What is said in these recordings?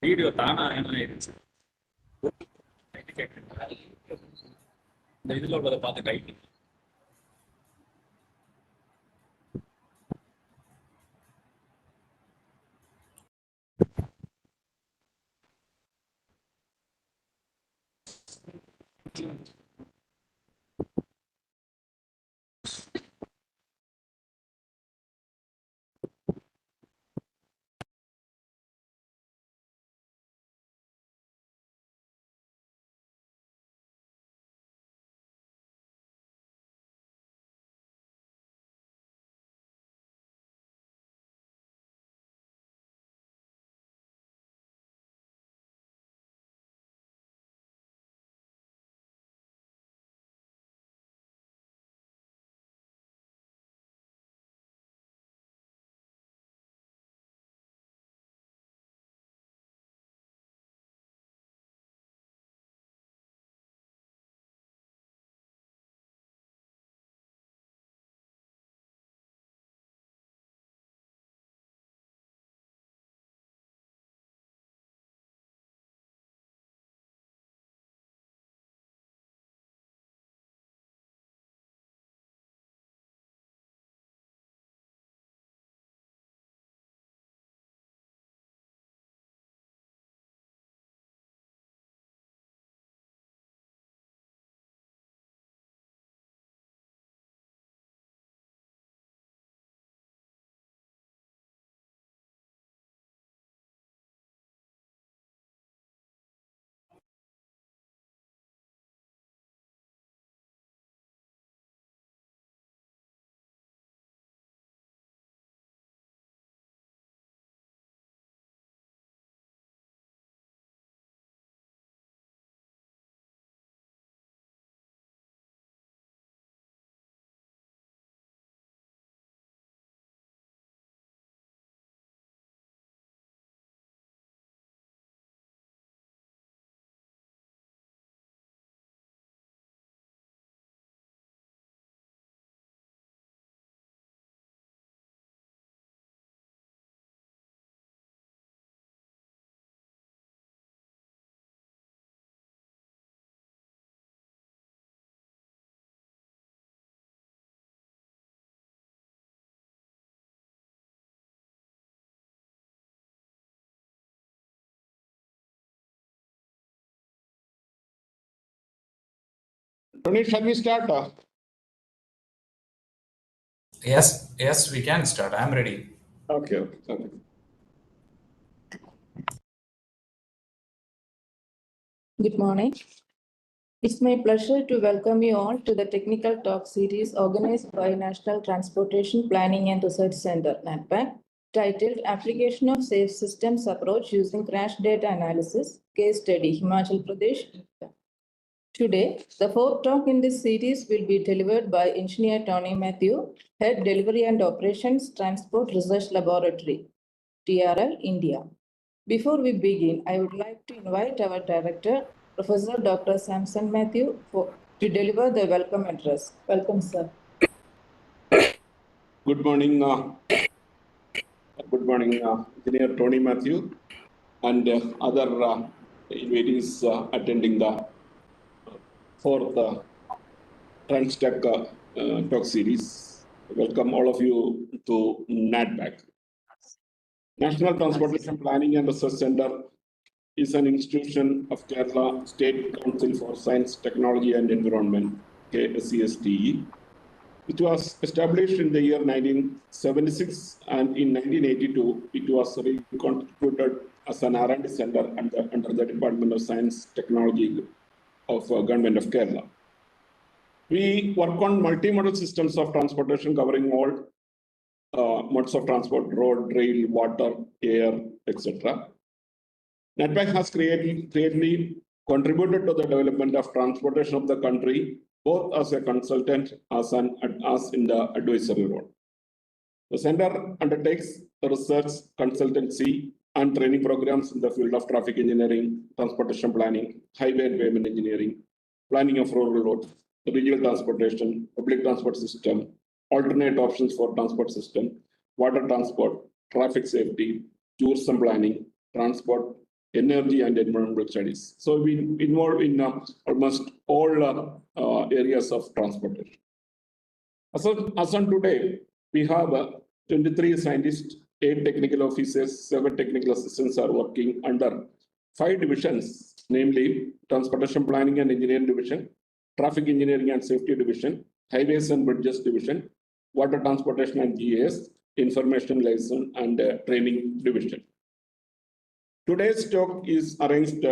Video தானா என்ன ஆயிடுச்சு இந்த இதுல உள்ளதை பார்த்து டைட்டிங் Tony, shall we start? Yes, we can start. I'm ready. Okay. Good morning. It's my pleasure to welcome you all to the technical talk series organized by National Transportation Planning and Research Center, NATPAC, titled Application of Safe Systems Approach Using Crash Data Analysis, Case Study, Himachal Pradesh. Today, the fourth talk in this series will be delivered by Engineer Tony Mathew, Head Delivery and Operations Transport Research Laboratory, TRL, India. Before we begin, I would like to invite our Director, Professor Dr. Samson Mathew, to deliver the welcome address. Welcome, sir. Good morning, Engineer Tony Mathew and other invitees attending the fourth TransTech talk series. Welcome all of you to NATPAC. National Transportation Planning and Research Center is an institution of Kerala State Council for Science, Technology and Environment, KSCSTE. It was established in the year 1976, and in 1982, it was reconstituted as an R&D center under the Department of Science, Technology of Government of Kerala. We work on multimodal systems of transportation covering all modes of transport: road, rail, water, air, etc. NATPAC has greatly contributed to the development of transportation of the country, both as a consultant as in the advisory role. The center undertakes research, consultancy, and training programs in the field of traffic engineering, transportation planning, highway and pavement engineering, planning of rural roads, regional transportation, public transport system, alternate options for transport system, water transport, traffic safety, tourism planning, transport, energy and environmental studies. So we involved in almost all areas of transportation. As on today, we have 23 scientists, 8 technical officers, 7 technical assistants are working under 5 divisions, namely Transportation Planning and Engineering Division, Traffic Engineering and Safety Division, Highways and Bridges Division, Water Transportation and GIS, Information Liaison and Training Division. Today's talk is arranged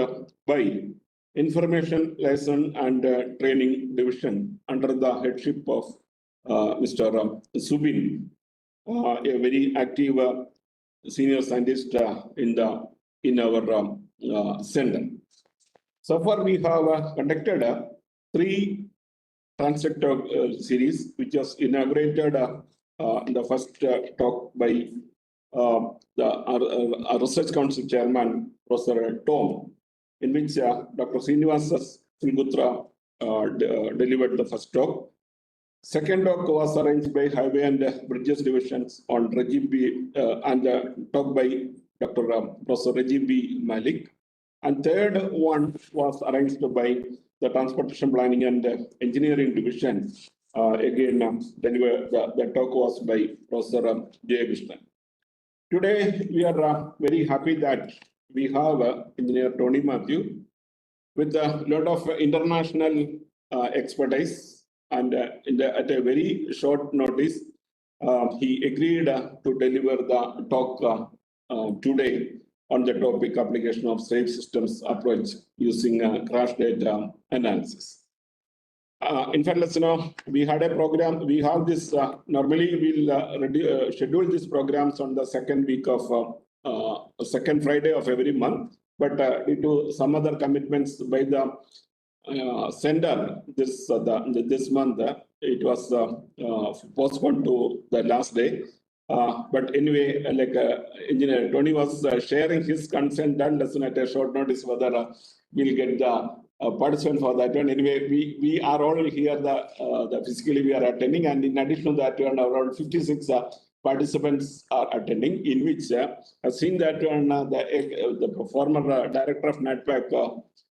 by Information Liaison and Training Division under the headship of Mr. Subin, a very active senior scientist in our center. So far, we have conducted 3 TransTech talk series, which was inaugurated in the first talk by our Research Council Chairman, Professor Tom, in which Dr. Srinivas Silgutra delivered the first talk. Second talk was arranged by Highway and Bridges Divisions on Rajiv B. And talk by Dr. Professor Rajiv B. Malik. And third one was arranged by the Transportation Planning and Engineering Division. Again, the talk was by Professor J. Krishnan. Today, we are very happy that we have Engineer Tony Mathew with a lot of international expertise. And at a very short notice, he agreed to deliver the talk today on the topic application of safe systems approach using crash data analysis. In fact, let's know, we had a program, we have this, normally we'll schedule these programs on the second week of, second Friday of every month, but due to some other commitments by the sender this month, it was postponed to the last day. But anyway, like Engineer Tony was sharing his consent and lesson at a short notice whether we'll get the participant for that one. Anyway, we are all here, the physically we are attending, and in addition to that, around 56 participants are attending, in which I've seen that the former director of NATPAC,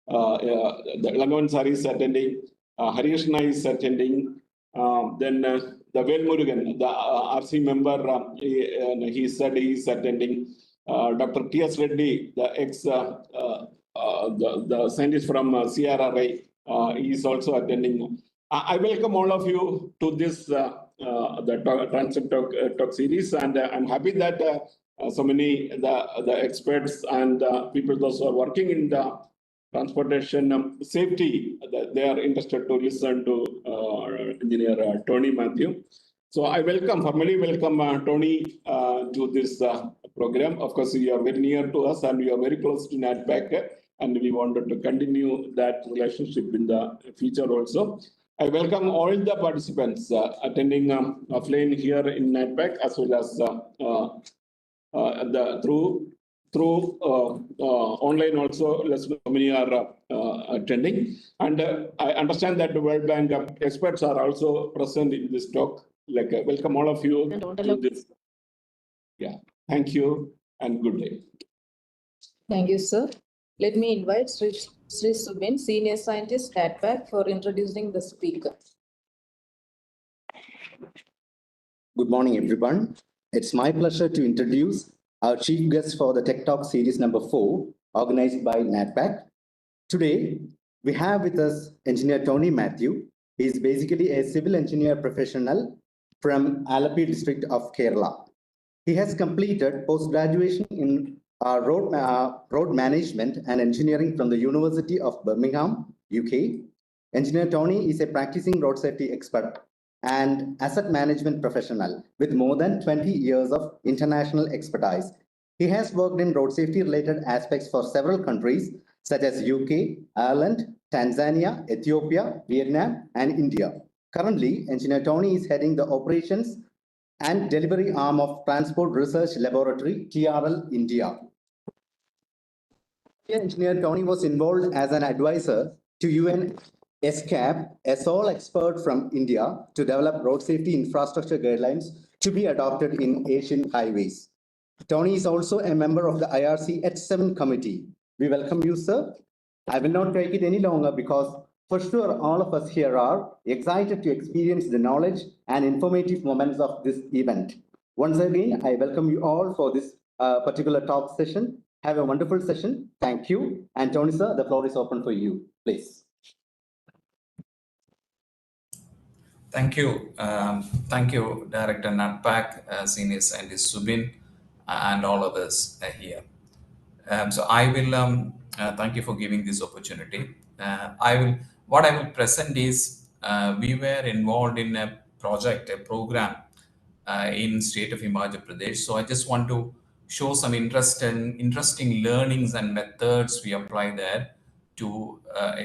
the Langavan Sari is attending, Harishna is attending, then the Velmurugan, the RC member, he said he is attending, Dr. T.S. Reddy, the the scientist from CRRI, he is also attending. I welcome all of you to this the TransTech talk series, and I'm happy that so many the experts and people those who are working in the transportation safety, they are interested to listen to Engineer Tony Mathew. So I formally welcome Tony to this program. Of course, you are very near to us and you are very close to NATPAC, and we wanted to continue that relationship in the future also. I welcome all the participants attending offline here in NATPAC, as well as through online also. Less many are attending, and I understand that the World Bank experts are also present in this talk. Like welcome all of you to this. Yeah, thank you and good day. Thank you, sir. Let me invite Sri Subin, Senior Scientist, NATPAC, for introducing the speaker. Good morning, everyone. It's my pleasure to introduce our chief guest for the Tech Talk series number 4, organized by NATPAC. Today, we have with us Engineer Tony Mathew. He is basically a civil engineer professional from Alapi district of Kerala. He has completed post-graduation in road management and engineering from the University of Birmingham, UK. Engineer Tony is a practicing road safety expert and asset management professional with more than 20 years of international expertise. He has worked in road safety related aspects for several countries such as UK, Ireland, Tanzania, Ethiopia, Vietnam, and India. Currently, Engineer Tony is heading the operations and delivery arm of Transport Research Laboratory, TRL, India. Engineer Tony was involved as an advisor to UN SCAP, a sole expert from India to develop road safety infrastructure guidelines to be adopted in Asian highways. Tony is also a member of the IRC H7 committee. We welcome you, sir. I will not take it any longer because for sure all of us here are excited to experience the knowledge and informative moments of this event. Once again, I welcome you all for this particular talk session. Have a wonderful session. Thank you. And Tony, sir, the floor is open for you, please. Thank you. Thank you, Director NATPAC, Senior Scientist Subin, and all others here. So I will thank you for giving this opportunity. What I will present is we were involved in a project, a program in state of Himachal Pradesh. So I just want to show some interesting learnings and methods we apply there to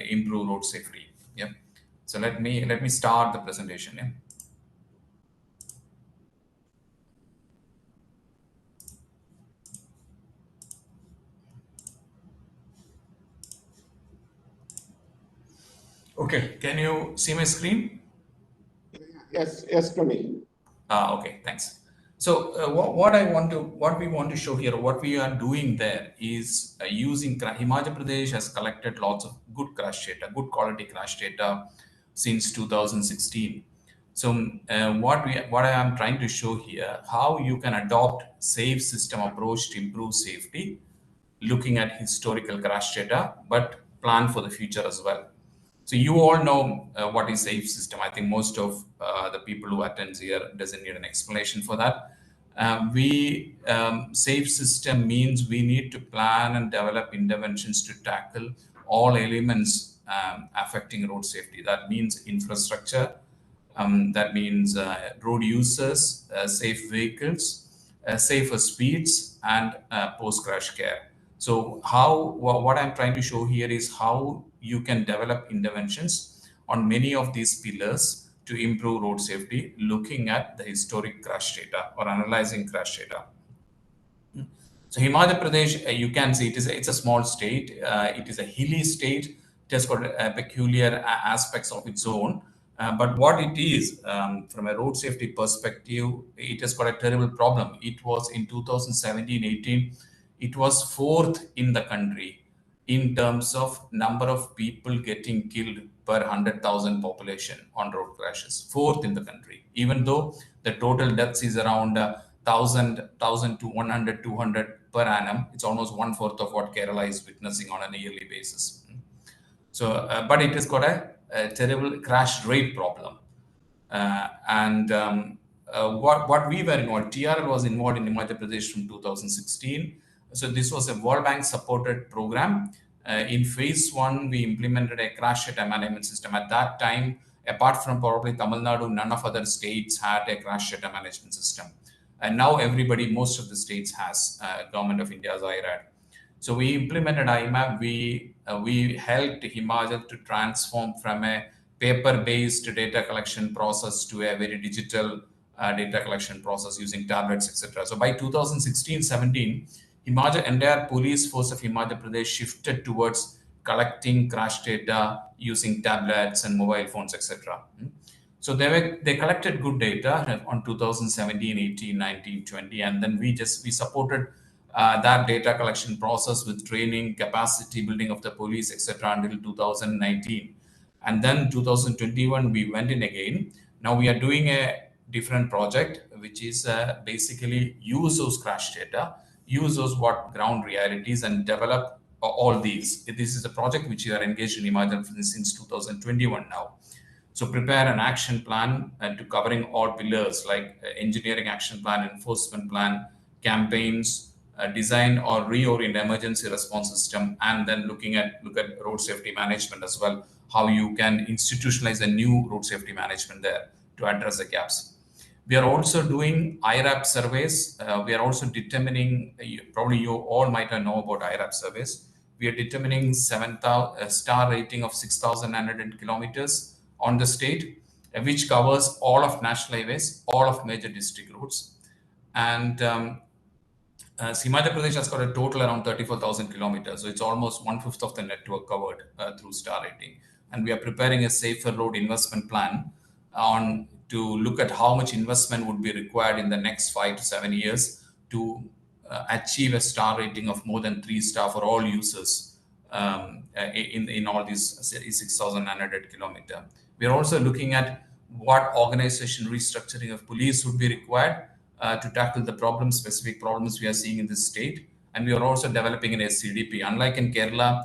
improve road safety. Yeah. So let me start the presentation. Yeah. Okay, can you see my screen? Yes, Tony. Okay, thanks. So what we want to show here, what we are doing there is using Himachal Pradesh has collected lots of good crash data, good quality crash data since 2016. So what I am trying to show here, how you can adopt safe system approach to improve safety, looking at historical crash data, but plan for the future as well. So you all know what is safe system. I think most of the people who attend here doesn't need an explanation for that. Safe system means we need to plan and develop interventions to tackle all elements affecting road safety. That means infrastructure, that means road users, safe vehicles, safer speeds, and post-crash care. So what I'm trying to show here is how you can develop interventions on many of these pillars to improve road safety, looking at the historic crash data or analyzing crash data. So Himachal Pradesh, you can see it's a small state. It is a hilly state. It has got peculiar aspects of its own. But what it is, from a road safety perspective, it has got a terrible problem. It was in 2017-18, it was 4th in the country in terms of number of people getting killed per 100,000 population on road crashes. 4th in the country, even though the total deaths is around 1,000 to 100, 200 per annum. It's almost 1/4 of what Kerala is witnessing on a yearly basis. So, but it has got a terrible crash rate problem. What we were involved, TRL was involved in Himachal Pradesh from 2016. So this was a World Bank supported program. In phase 1, we implemented a crash data management system. At that time, apart from probably Tamil Nadu, none of other states had a crash data management system. And now most of the states has Government of India's IRAD. So we implemented IMAP. We helped Himachal to transform from a paper-based data collection process to a very digital data collection process using tablets, etc. So by 2016-17, entire police force of Himachal Pradesh shifted towards collecting crash data using tablets and mobile phones, etc. So they collected good data on 2017, 18, 19, 20, and then we supported that data collection process with training, capacity building of the police, etc. until 2019. And then 2021, we went in again. Now we are doing a different project, which is basically use those crash data, use those ground realities, and develop all these. This is a project which we are engaged in Himachal since 2021 now. So prepare an action plan to covering all pillars like engineering action plan, enforcement plan, campaigns, design or reorient emergency response system, and then look at road safety management as well, how you can institutionalize a new road safety management there to address the gaps. We are also doing IRAP surveys. We are also determining, probably you all might know about IRAP surveys. We are determining star rating of 6,900 kilometers on the state, which covers all of national highways, all of major district roads. And Himachal Pradesh has got a total around 34,000 kilometers. So it's almost 1/5 of the network covered through star rating. and we are preparing a safer road investment plan on to look at how much investment would be required in the next 5 to 7 years to achieve a star rating of more than 3-star for all users in all these 6,900 kilometer. We are also looking at what organization restructuring of police would be required to tackle the specific problems we are seeing in this state. And we are also developing an SCDP. Unlike in Kerala,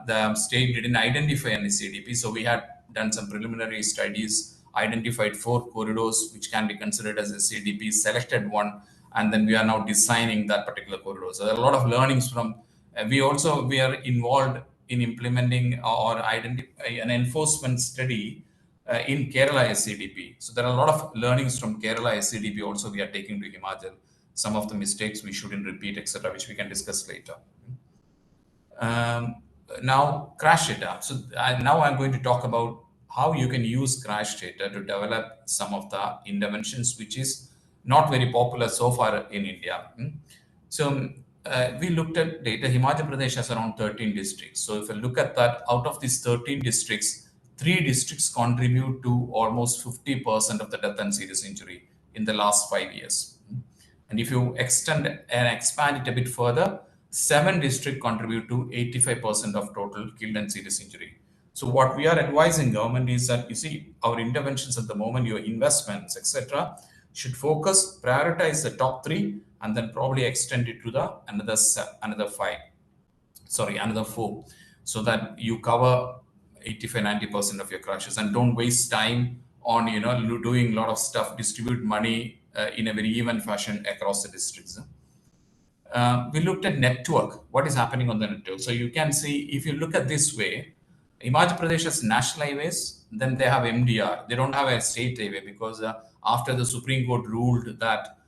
the state didn't identify an SCDP. So we had done some preliminary studies, identified 4 corridors which can be considered as SCDP, selected one, and then we are now designing that particular corridor. So there are a lot of learnings from. We are involved in implementing or identifying an enforcement study in Kerala SCDP. So there are a lot of learnings from Kerala SCDP also we are taking to Himachal. Some of the mistakes we shouldn't repeat, etc., which we can discuss later. Now, crash data. So now I'm going to talk about how you can use crash data to develop some of the interventions, which is not very popular so far in India. So we looked at data. Himachal Pradesh has around 13 districts. So if you look at that, out of these 13 districts, 3 districts contribute to almost 50% of the death and serious injury in the last 5 years. And if you extend and expand it a bit further, 7 districts contribute to 85% of total killed and serious injury. So what we are advising government is that, you see, our interventions at the moment, your investments, etc., should focus, prioritize the top 3, and then probably extend it to another 4, so that you cover 85-90% of your crashes, and don't waste time on doing a lot of stuff, distribute money in a very even fashion across the districts. We looked at network, what is happening on the network. So you can see, if you look at this way, Himachal Pradesh has national highways, then they have MDR. They don't have a state highway because after the Supreme Court ruled that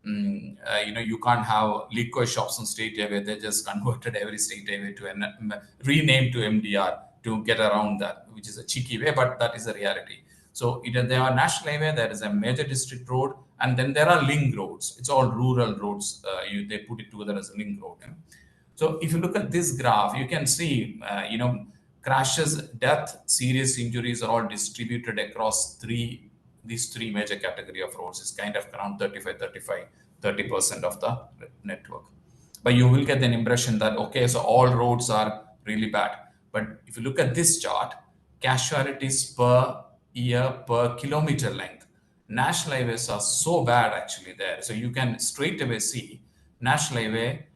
you can't have liquor shops on state highway, they just converted every state highway to renamed to MDR to get around that, which is a cheeky way, but that is the reality. So there are national highway, there is a major district road, and then there are link roads. It's all rural roads. They put it together as a link road. So if you look at this graph, you can see, crashes, death, serious injuries are all distributed across these 3 major category of roads. It's kind of around 30% of the network. But you will get an impression that, okay, so all roads are really bad. But if you look at this chart, casualties per year per kilometer length, national highways are so bad actually there. So you can straight away see national highway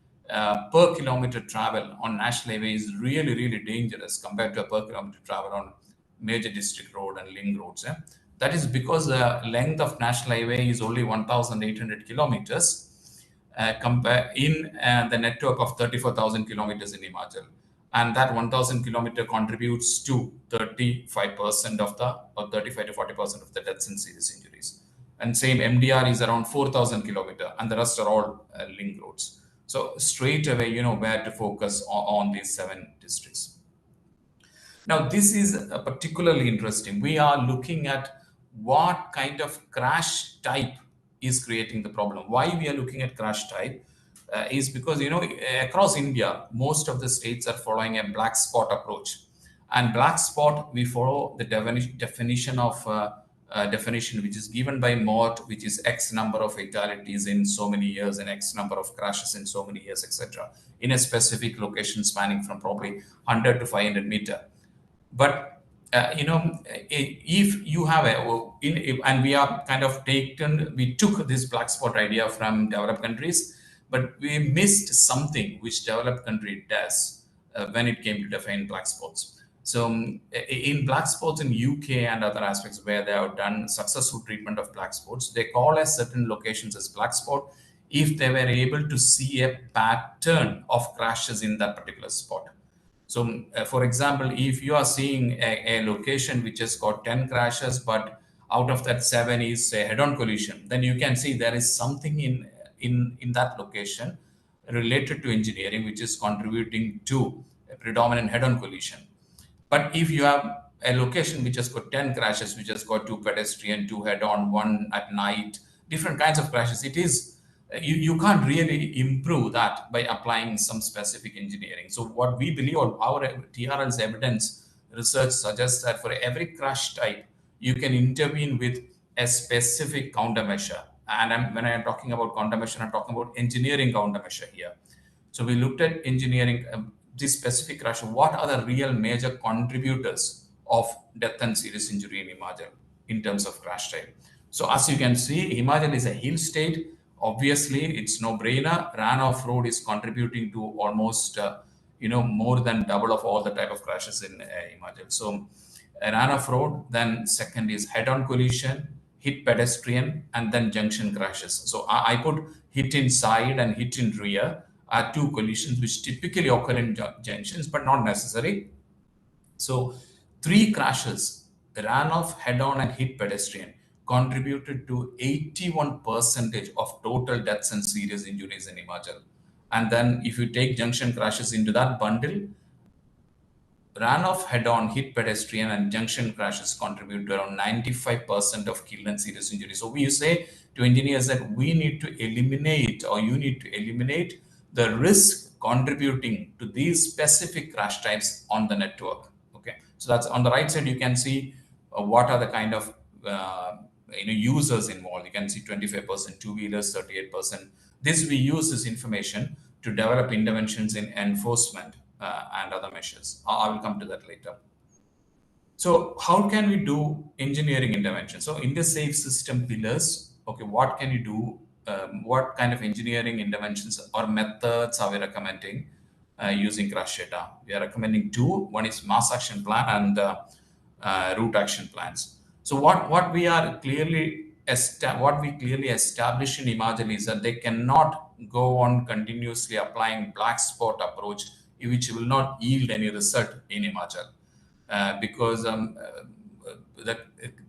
per kilometer travel on national highway is really, really dangerous compared to a per kilometer travel on major district road and link roads. That is because the length of national highway is only 1,800 kilometers in the network of 34,000 kilometers in Himachal. And that 1,000 kilometer contributes to 35% of or 35 to 40% of the deaths and serious injuries. And same MDR is around 4,000 kilometer, and the rest are all link roads. So straight away, where to focus on these 7 districts. Now, this is particularly interesting. We are looking at what kind of crash type is creating the problem. Why we are looking at crash type is because, across India, most of the states are following a black spot approach. And black spot, we follow the definition which is given by Mott, which is X number of fatalities in so many years and X number of crashes in so many years, etc., in a specific location spanning from probably 100 to 500 meter. But if you have and we are kind of we took this black spot idea from developed countries, but we missed something which developed country does when it came to define black spots. So in black spots in UK and other aspects where they have done successful treatment of black spots, they call as certain locations as black spot if they were able to see a pattern of crashes in that particular spot. So, for example, if you are seeing a location which has got 10 crashes, but out of that 7 is a head-on collision, then you can see there is something in that location related to engineering which is contributing to a predominant head-on collision. But if you have a location which has got 10 crashes, which has got 2 pedestrian, 2 head-on, 1 at night, different kinds of crashes, it is you can't really improve that by applying some specific engineering. So what we believe, or our TRL's evidence research suggests that for every crash type, you can intervene with a specific countermeasure. And when I am talking about countermeasure, I'm talking about engineering countermeasure here. So we looked at engineering this specific crash. What are the real major contributors of death and serious injury in Himachal in terms of crash type? So as you can see, Himachal is a hill state. Obviously, it's no brainer. Run-off road is contributing to almost more than double of all the type of crashes in Himachal. So a run-off road, then second is head-on collision, hit pedestrian, and then junction crashes. So I put hit in side and hit in rear are two collisions which typically occur in junctions, but not necessary. So 3 crashes, run-off, head-on, and hit pedestrian, contributed to 81% of total deaths and serious injuries in Himachal. And then if you take junction crashes into that bundle, run-off, head-on, hit pedestrian, and junction crashes contribute to around 95% of killed and serious injuries. So we say to engineers that we need to eliminate, or you need to eliminate, the risk contributing to these specific crash types on the network. Okay, so that's on the right side. You can see what are the kind of users involved. You can see 25% two-wheelers, 38%. We use this information to develop interventions in enforcement and other measures. I will come to that later. So how can we do engineering intervention? So in the safe system pillars, okay, what can you do? What kind of engineering interventions or methods are we recommending using crash data? We are recommending 2. One is mass action plan and route action plans. So what we clearly establish in Himachal is that they cannot go on continuously applying black spot approach, which will not yield any result in Himachal, because the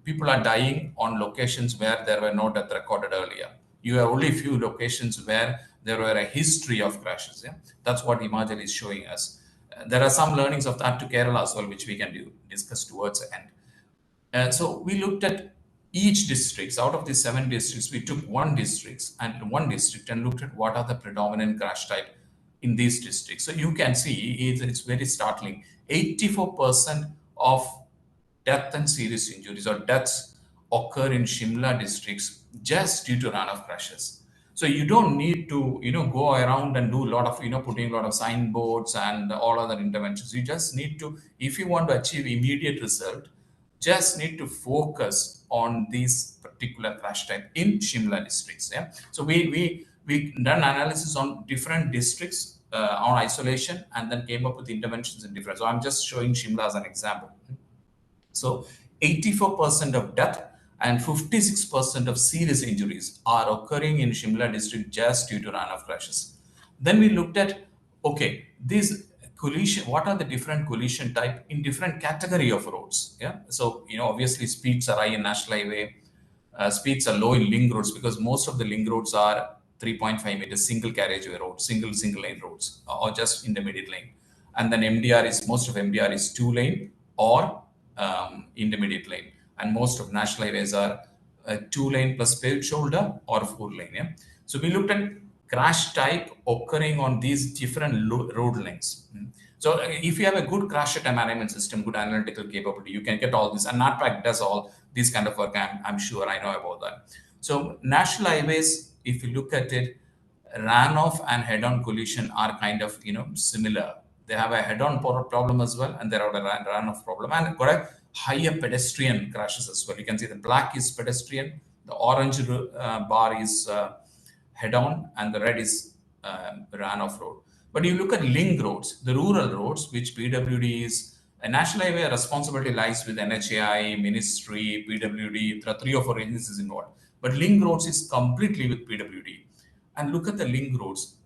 people are dying on locations where there were no death recorded earlier. You have only few locations where there were a history of crashes. Yeah? That's what Himachal is showing us. There are some learnings of that to Kerala as well, which we can discuss towards the end. So we looked at each districts. Out of the 7 districts, we took one district and looked at what are the predominant crash type in these districts. So you can see it's very startling. 84% of death and serious injuries or deaths occur in Shimla districts just due to run-off crashes. So you don't need to go around and do a lot of putting a lot of signboards and all other interventions. You just need to, if you want to achieve immediate result, just need to focus on these particular crash type in Shimla districts. Yeah. So we done analysis on different districts on isolation and then came up with interventions in different. So I'm just showing Shimla as an example. So 84% of death and 56% of serious injuries are occurring in Shimla district just due to run-off crashes. Then we looked at, okay, these collision, what are the different collision type in different category of roads? Yeah. So, obviously speeds are high in national highway, speeds are low in link roads because most of the link roads are 3.5 meters single carriageway roads, single lane roads, or just intermediate lane. And then most of MDR is 2-lane or intermediate lane. And most of national highways are 2-lane plus paved shoulder or 4-lane. Yeah. So we looked at crash type occurring on these different road lengths. So if you have a good crash data management system, good analytical capability, you can get all this. And NATPAC does all this kind of work. I'm sure I know about that. So national highways, if you look at it, run-off and head-on collision are kind of similar. They have a head-on problem as well, and they have a run-off problem, and got a higher pedestrian crashes as well. You can see the black is pedestrian, the orange bar is head-on, and the red is run-off road. But you look at link roads, the rural roads, which PWD is a national highway, responsibility lies with NHAI, Ministry, PWD. There are 3 or 4 agencies involved. But link roads is completely with PWD. And look at the link roads.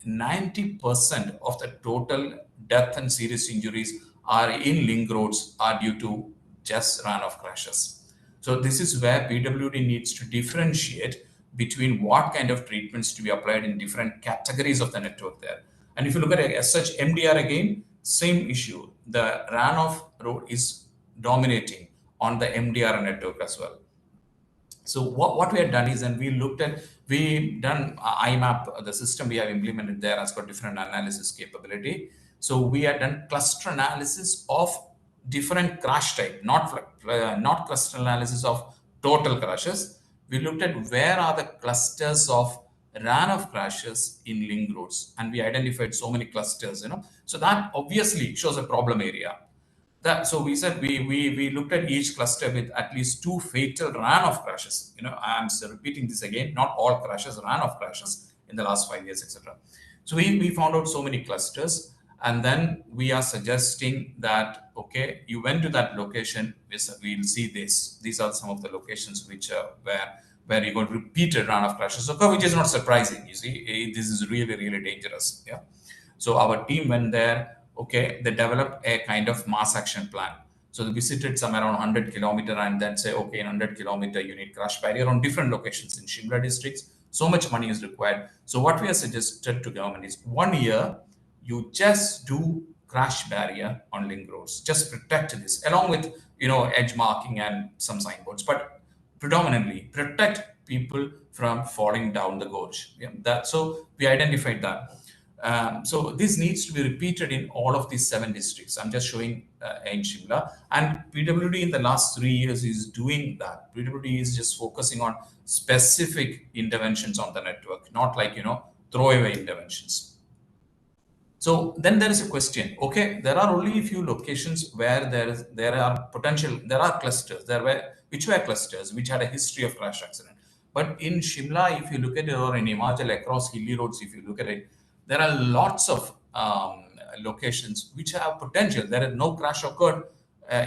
90% of the total death and serious injuries are in link roads are due to just run-off crashes. So this is where PWD needs to differentiate between what kind of treatments to be applied in different categories of the network there. And if you look at it as such, MDR again, same issue. The run-off road is dominating on the MDR network as well. So what we have done is, and we've done IMAP, the system we have implemented there has got different analysis capability. So we have done cluster analysis of different crash type, not cluster analysis of total crashes. We looked at where are the clusters of run-off crashes in link roads, and we identified so many clusters, So that obviously shows a problem area. So we said we looked at each cluster with at least 2 fatal run-off crashes. I'm repeating this again, not all crashes, run-off crashes in the last 5 years, etc. So we found out so many clusters, and then we are suggesting that, okay, you went to that location, we'll see this. These are some of the locations which where you got repeated run-off crashes, which is not surprising. You see, this is really, really dangerous. Yeah. So our team went there. Okay, they developed a kind of mass action plan. So they visited somewhere around 100 kilometer and then say, okay, in 100 kilometer, you need crash barrier on different locations in Shimla districts. So much money is required. So what we have suggested to government is 1 year, you just do crash barrier on link roads. Just protect this along with, edge marking and some signboards, but predominantly protect people from falling down the gorge. Yeah, so we identified that. So this needs to be repeated in all of these 7 districts. I'm just showing in Shimla, and PWD in the last 3 years is doing that. PWD is just focusing on specific interventions on the network, not like, throwaway interventions. So then there is a question. Okay, there are only a few locations where there are clusters. Which were clusters which had a history of crash accident. But in Shimla, if you look at it, or in Himachal across hilly roads, if you look at it, there are lots of locations which have potential. There is no crash occurred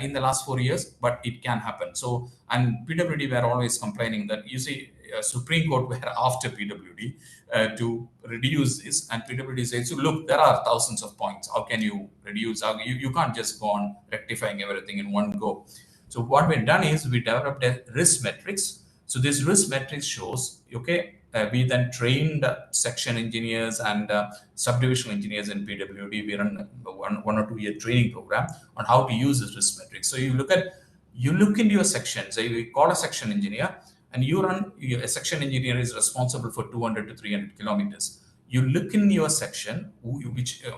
in the last 4 years, but it can happen. So, and PWD were always complaining that, you see, Supreme Court were after PWD to reduce this, and PWD says, so look, there are thousands of points. How can you reduce? You can't just go on rectifying everything in one go. So what we've done is we developed a risk matrix. So this risk matrix shows, okay, we then trained section engineers and subdivision engineers in PWD. We run a 1 or 2 year training program on how to use this risk matrix. So you look into your section. So you call a section engineer, and a section engineer is responsible for 200 to 300 kilometers. You look in your section,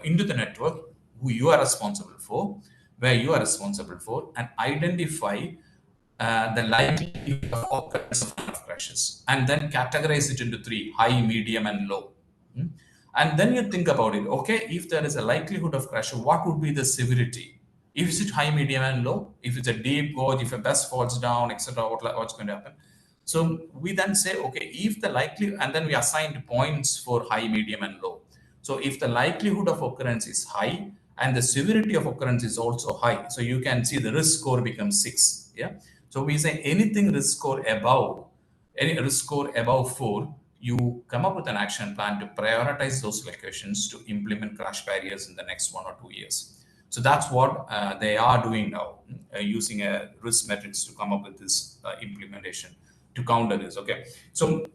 into the network, who you are responsible for, where you are responsible for, and identify the likelihood of occurrence of crashes, and then categorize it into 3: high, medium, and low. And then you think about it. Okay, if there is a likelihood of crash, what would be the severity? If it's high, medium, and low, if it's a deep gorge, if a bus falls down, etc., what's going to happen? So we then say, okay, if the likelihood, and then we assigned points for high, medium, and low. So if the likelihood of occurrence is high and the severity of occurrence is also high, so you can see the risk score becomes 6. Yeah. So we say any risk score above 4, you come up with an action plan to prioritize those locations to implement crash barriers in the next 1 or 2 years. So that's what they are doing now, using a risk matrix to come up with this implementation to counter this. Okay, so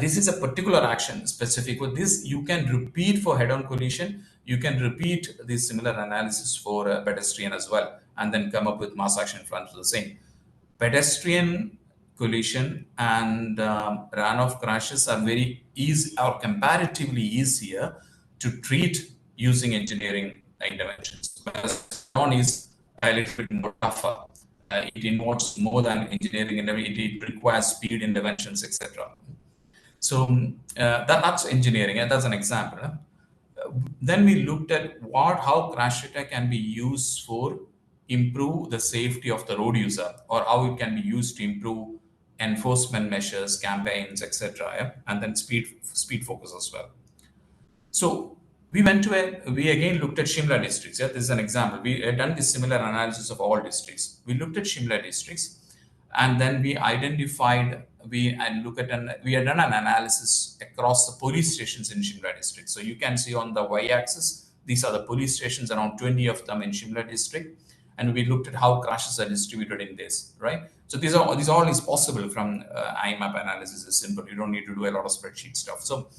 this is a particular action specific with this. You can repeat for head-on collision. You can repeat this similar analysis for pedestrian as well, and then come up with mass action plans for the same. Pedestrian collision and run-off crashes are very easy, or comparatively easier to treat using engineering interventions. One is a little bit more tougher. It involves more than engineering, and it requires speed interventions, etc. So that's engineering, and that's an example. Then we looked at how crash data can be used for improve the safety of the road user, or how it can be used to improve enforcement measures, campaigns, etc. And then speed focus as well. So we again looked at Shimla districts. Yeah, this is an example. We had done this similar analysis of all districts. We looked at Shimla districts, and then we identified, we had done an analysis across the police stations in Shimla district. So you can see on the y-axis, these are the police stations, around 20 of them in Shimla district. And we looked at how crashes are distributed in this, right? So these all is possible from IMAP analysis is simple. You don't need to do a lot of spreadsheet stuff. So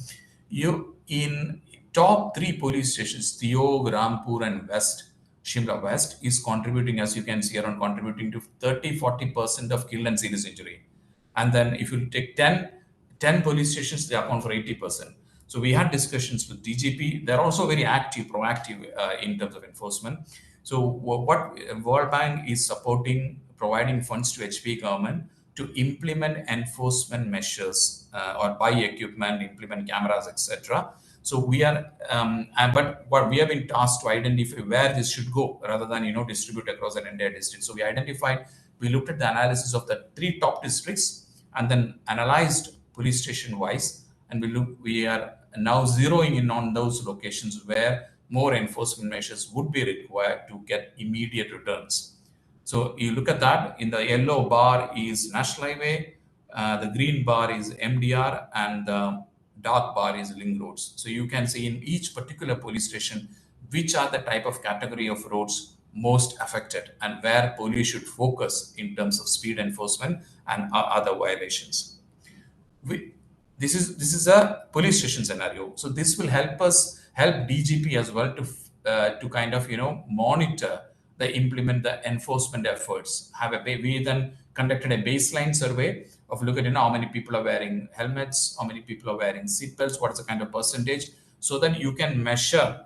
you in top 3 police stations, Thiog, Rampur, and Shimla West is contributing, as you can see, around contributing to 30-40% of kill and serious injury. And then if you take 10 police stations, they account for 80%. So we had discussions with DGP. They're also very active, proactive in terms of enforcement. So what World Bank is supporting, providing funds to HP government to implement enforcement measures or buy equipment, implement cameras, etc. So we are, but what we have been tasked to identify where this should go rather than distribute across an entire district. So we looked at the analysis of the 3 top districts and then analyzed police station wise, and we are now zeroing in on those locations where more enforcement measures would be required to get immediate returns. So you look at that, in the yellow bar is National Highway, the green bar is MDR, and the dark bar is link roads. So you can see in each particular police station, which are the type of category of roads most affected and where police should focus in terms of speed enforcement and other violations. This is a police station scenario. So this will help DGP as well to kind of monitor implement the enforcement efforts. We then conducted a baseline survey of look at how many people are wearing helmets, how many people are wearing seatbelts, what is the kind of percentage, so that you can measure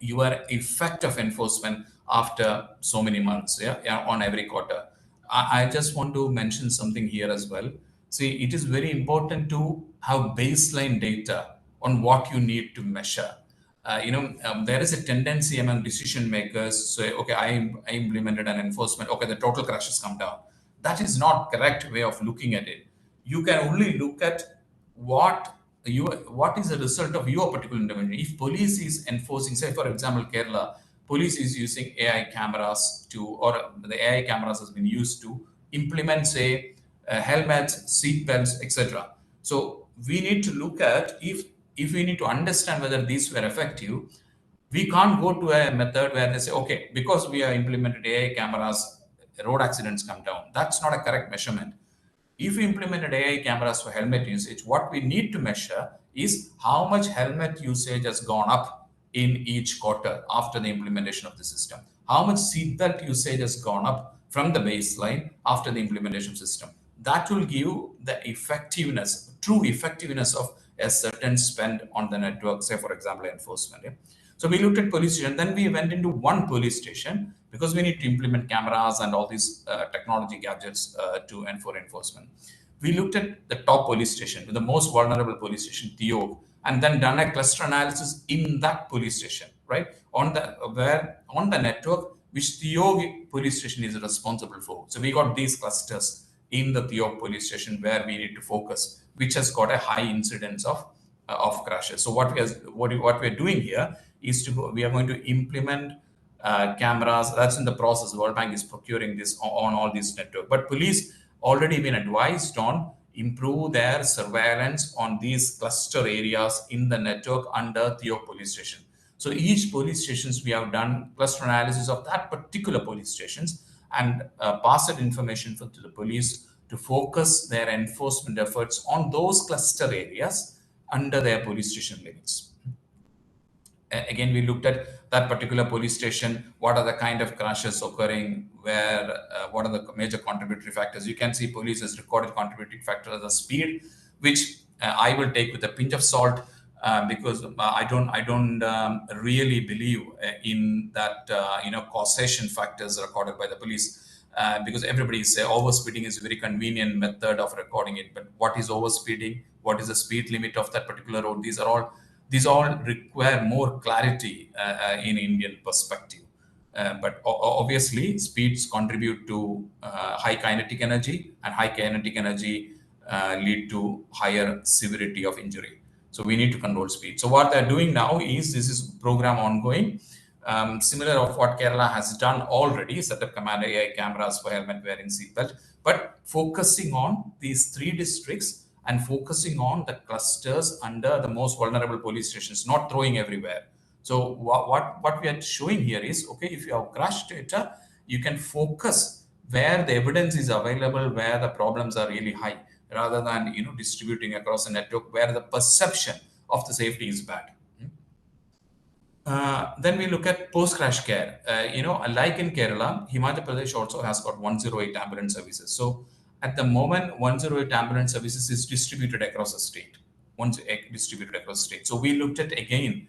your effect of enforcement after so many months, on every quarter. I just want to mention something here as well. See, it is very important to have baseline data on what you need to measure. There is a tendency among decision makers say, okay, I implemented an enforcement, okay, the total crashes come down. That is not correct way of looking at it. You can only look at what is the result of your particular intervention. If police is enforcing, say for example, Kerala, police is using AI cameras or the AI cameras has been used to implement, say, helmets, seat belts, etc. So we need to look at if we need to understand whether these were effective. We can't go to a method where they say, okay, because we have implemented AI cameras, road accidents come down. That's not a correct measurement. If we implemented AI cameras for helmet usage, what we need to measure is how much helmet usage has gone up in each quarter after the implementation of the system. How much seatbelt usage has gone up from the baseline after the implementation of the system. That will give the effectiveness, true effectiveness of a certain spend on the network, say for example, enforcement. So we looked at police station, then we went into one police station because we need to implement cameras and all these technology gadgets for enforcement. We looked at the top police station, the most vulnerable police station, Thiruvananthapuram, and then done a cluster analysis in that police station, right? On the network, which Thiruvananthapuram police station is responsible for. So we got these clusters in the Thiruvananthapuram police station where we need to focus, which has got a high incidence of crashes. So what we're doing here is we are going to implement cameras. That's in the process. World Bank is procuring this on all these networks. But police already been advised on improve their surveillance on these cluster areas in the network under Thiruvananthapuram police station. So each police stations we have done cluster analysis of that particular police stations and pass that information to the police to focus their enforcement efforts on those cluster areas under their police station limits. Again, we looked at that particular police station, what are the kind of crashes occurring, what are the major contributory factors. You can see police has recorded contributory factor as the speed, which I will take with a pinch of salt because I don't really believe in that causation factors recorded by the police because everybody say overspeeding is a very convenient method of recording it. But what is overspeeding? What is the speed limit of that particular road? These all require more clarity in Indian perspective. But obviously, speeds contribute to high kinetic energy, and high kinetic energy lead to higher severity of injury. So we need to control speed. So what they're doing now is this is program ongoing, similar of what Kerala has done already, set up command AI cameras for helmet wearing seatbelt, but focusing on these 3 districts and focusing on the clusters under the most vulnerable police stations, not throwing everywhere. So what we are showing here is, okay, if you have crash data, you can focus where the evidence is available, where the problems are really high, rather than distributing across a network where the perception of the safety is bad. Then we look at post-crash care. Like in Kerala, Himachal Pradesh also has got 108 ambulance services. So at the moment, 108 ambulance services is distributed across the state. So we looked at, again,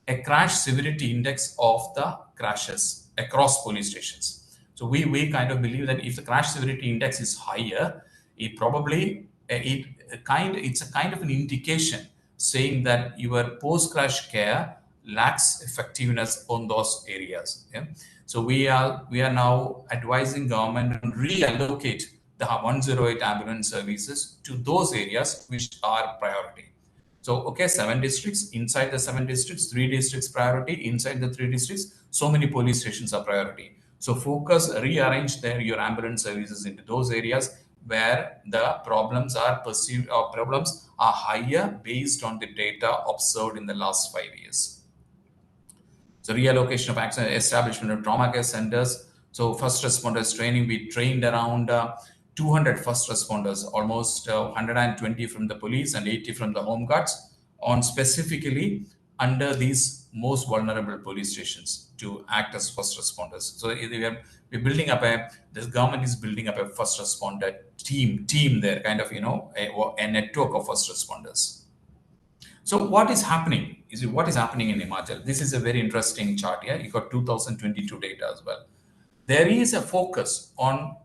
a crash severity index of the crashes across police stations. So we kind of believe that if the crash severity index is higher, it probably it's a kind of an indication saying that your post-crash care lacks effectiveness on those areas. Yeah? So we are now advising government to reallocate the 108 ambulance services to those areas which are priority. So, okay, 7 districts, inside the 7 districts, 3 districts priority, inside the 3 districts, so many police stations are priority. So focus, rearrange your ambulance services into those areas where the problems are perceived or problems are higher based on the data observed in the last 5 years. So reallocation of accident, establishment of trauma care centers. So first responders training, we trained around 200 first responders, almost 120 from the police and 80 from the home guards on specifically under these most vulnerable police stations to act as first responders. So we're building up this government is building up a first responder team there, kind of, a network of first responders. So what is happening in Himachal? This is a very interesting chart here. You got 2022 data as well. There is a focus on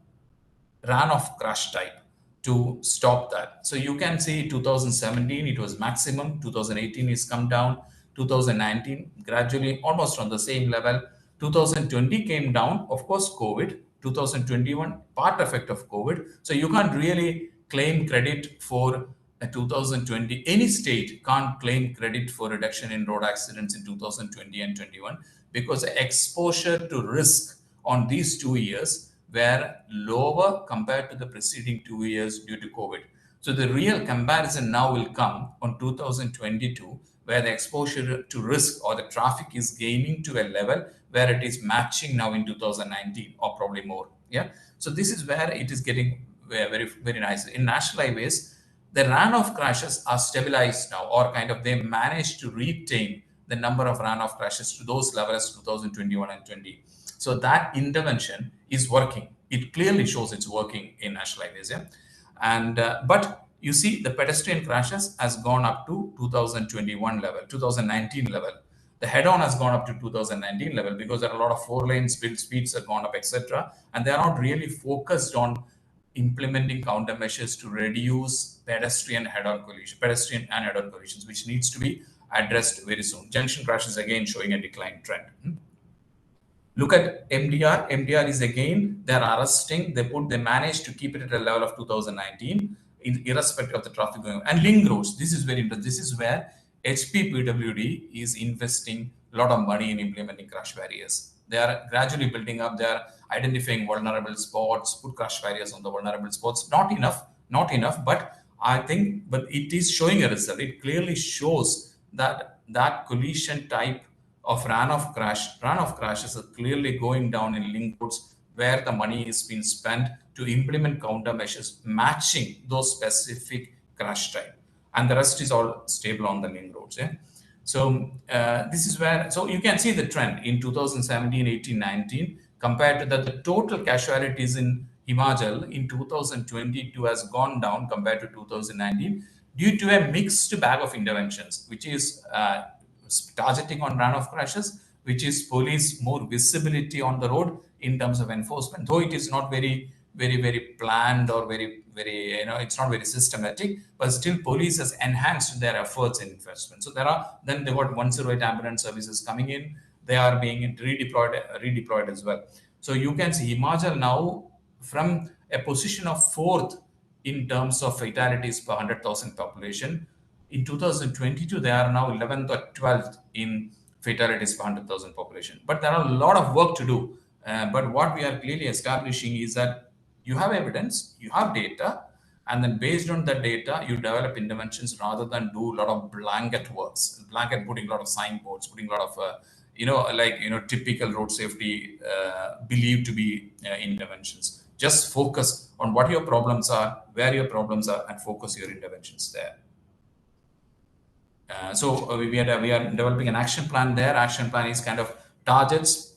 runoff crash type to stop that. So you can see 2017, it was maximum. 2018 is come down. 2019, gradually almost on the same level. 2020 came down, of course, COVID. 2021, part effect of COVID. So you can't really claim credit for 2020. Any state can't claim credit for reduction in road accidents in 2020 and 21 because the exposure to risk on these 2 years were lower compared to the preceding 2 years due to COVID. So the real comparison now will come on 2022, where the exposure to risk or the traffic is gaining to a level where it is matching now in 2019 or probably more. Yeah. So this is where it is getting very, very nice. In national highways, the runoff crashes are stabilized now, or kind of they managed to retain the number of runoff crashes to those levels 2021 and 20. So that intervention is working. It clearly shows it's working in national highways. Yeah? And but you see the pedestrian crashes has gone up to 2021 level, 2019 level. The head-on has gone up to 2019 level because there are a lot of 4-lane speeds have gone up, etc. And they are not really focused on implementing countermeasures to reduce pedestrian and head-on collisions, which needs to be addressed very soon. Junction crashes again showing a decline trend. Look at MDR. MDR is again, they're arresting, they managed to keep it at a level of 2019, irrespective of the traffic going on. And link roads, this is very interesting. This is where HPPWD is investing a lot of money in implementing crash barriers. They are gradually building up, they are identifying vulnerable spots, put crash barriers on the vulnerable spots. Not enough, but I think, but it is showing a result. It clearly shows that collision type of runoff crashes are clearly going down in link roads where the money is being spent to implement countermeasures matching those specific crash type. And the rest is all stable on the link roads. Yeah? So this is where, so you can see the trend in 2017, 18, 19, compared to that, the total casualties in Himachal in 2022 has gone down compared to 2019 due to a mixed bag of interventions, which is targeting on runoff crashes, which is police more visibility on the road in terms of enforcement, though it is not very planned or very, it's not very systematic, but still police has enhanced their efforts in enforcement. So then they got 108 ambulance services coming in, they are being redeployed as well. So you can see Himachal now from a position of 4th in terms of fatalities per 100,000 population. In 2022, they are now 11th or 12th in fatalities per 100,000 population. But there are a lot of work to do. But what we are clearly establishing is that you have evidence, you have data, and then based on that data, you develop interventions rather than do a lot of blanket works, putting a lot of signboards, putting a lot of, typical road safety believed to be interventions. Just focus on what your problems are, where your problems are, and focus your interventions there. So we are developing an action plan there. Action plan is kind of targets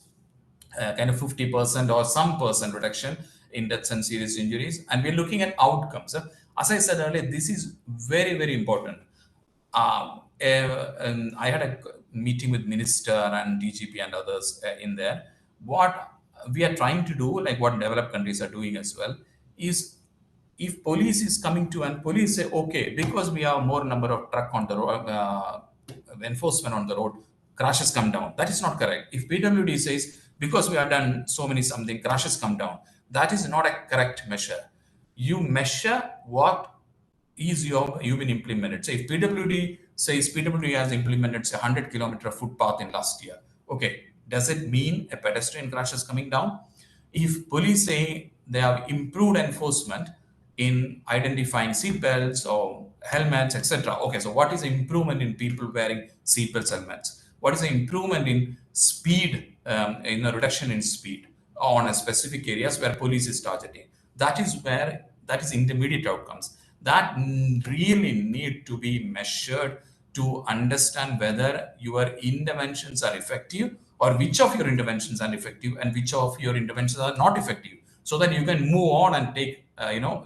kind of 50% or some percent reduction in deaths and serious injuries. And we're looking at outcomes. As I said earlier, this is very, very important. And I had a meeting with Minister and DGP and others in there. what we are trying to do, like what developed countries are doing as well, is if police is coming to and police say, okay, because we have more number of truck on the road, enforcement on the road, crashes come down. That is not correct. If PWD says, because we have done so many something, crashes come down, that is not a correct measure. You measure what is you've been implemented. So if PWD says PWD has implemented 100-kilometer footpath in last year, okay, does it mean a pedestrian crash is coming down? If police say they have improved enforcement in identifying seat belts or helmets, etc. Okay, so what is the improvement in people wearing seat belts, helmets? What is the improvement in speed, in a reduction in speed on a specific areas where police is targeting? That is intermediate outcomes that really need to be measured to understand whether your interventions are effective or which of your interventions are effective and which of your interventions are not effective, so that you can move on and take,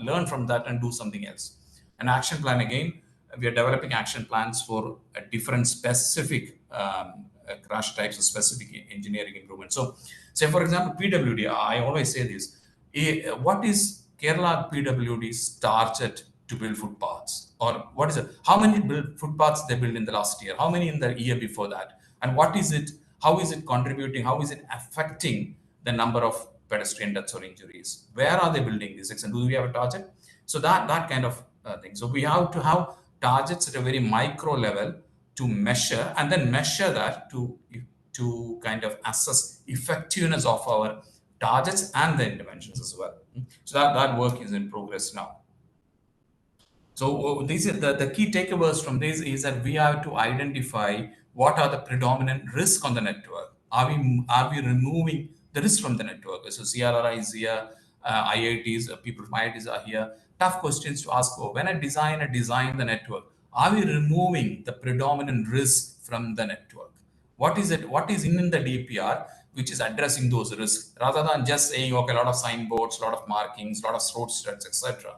learn from that and do something else. An action plan, again, we are developing action plans for a different specific crash types of specific engineering improvements. So, say for example, PWD, I always say this, what is Kerala PWD's target to build footpaths? Or what is it? How many footpaths they built in the last year? How many in the year before that? And what is it? How is it contributing? How is it affecting the number of pedestrian deaths or injuries? Where are they building this? And do we have a target? So that kind of thing. So we have to have targets at a very micro level to measure, and then measure that to kind of assess effectiveness of our targets and the interventions as well. So that work is in progress now. So these are the key takeaways from this is that we have to identify what are the predominant risks on the network. Are we removing the risk from the network? So CRRI is here, IITs, people from IITs are here. Tough questions to ask for. When I design the network, are we removing the predominant risk from the network? What is it? What is in the DPR which is addressing those risks, rather than just saying, okay, a lot of signboards, a lot of markings, a lot of road struts, etc.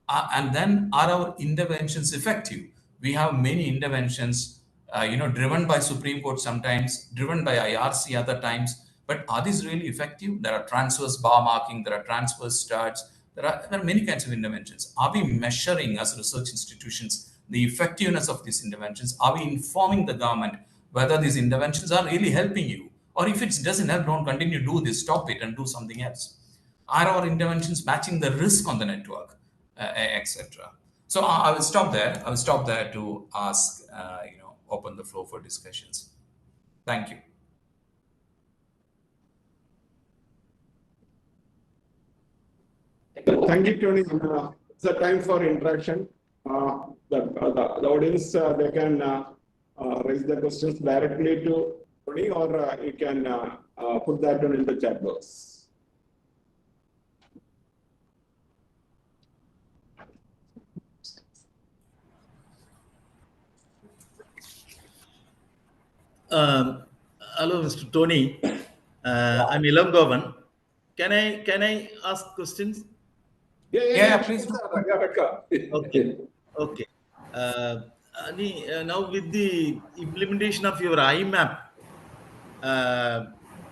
And then are our interventions effective? We have many interventions, driven by Supreme Court sometimes, driven by IRC other times, but are these really effective? There are transverse bar marking, there are transverse starts, there are many kinds of interventions. Are we measuring as research institutions the effectiveness of these interventions? Are we informing the government whether these interventions are really helping you? Or if it doesn't help, don't continue to do this, stop it and do something else. Are our interventions matching the risk on the network, etc.? So I will stop there. I will stop there to ask, open the floor for discussions. Thank you. Thank you, Tony. It's a time for interaction. The audience, they can raise their questions directly to Tony, or you can put that down in the chat box. Hello, Mr. Tony. I'm Ilam Govan. Can I ask questions? Yeah, please do. Okay. Okay. Now with the implementation of your IMAP,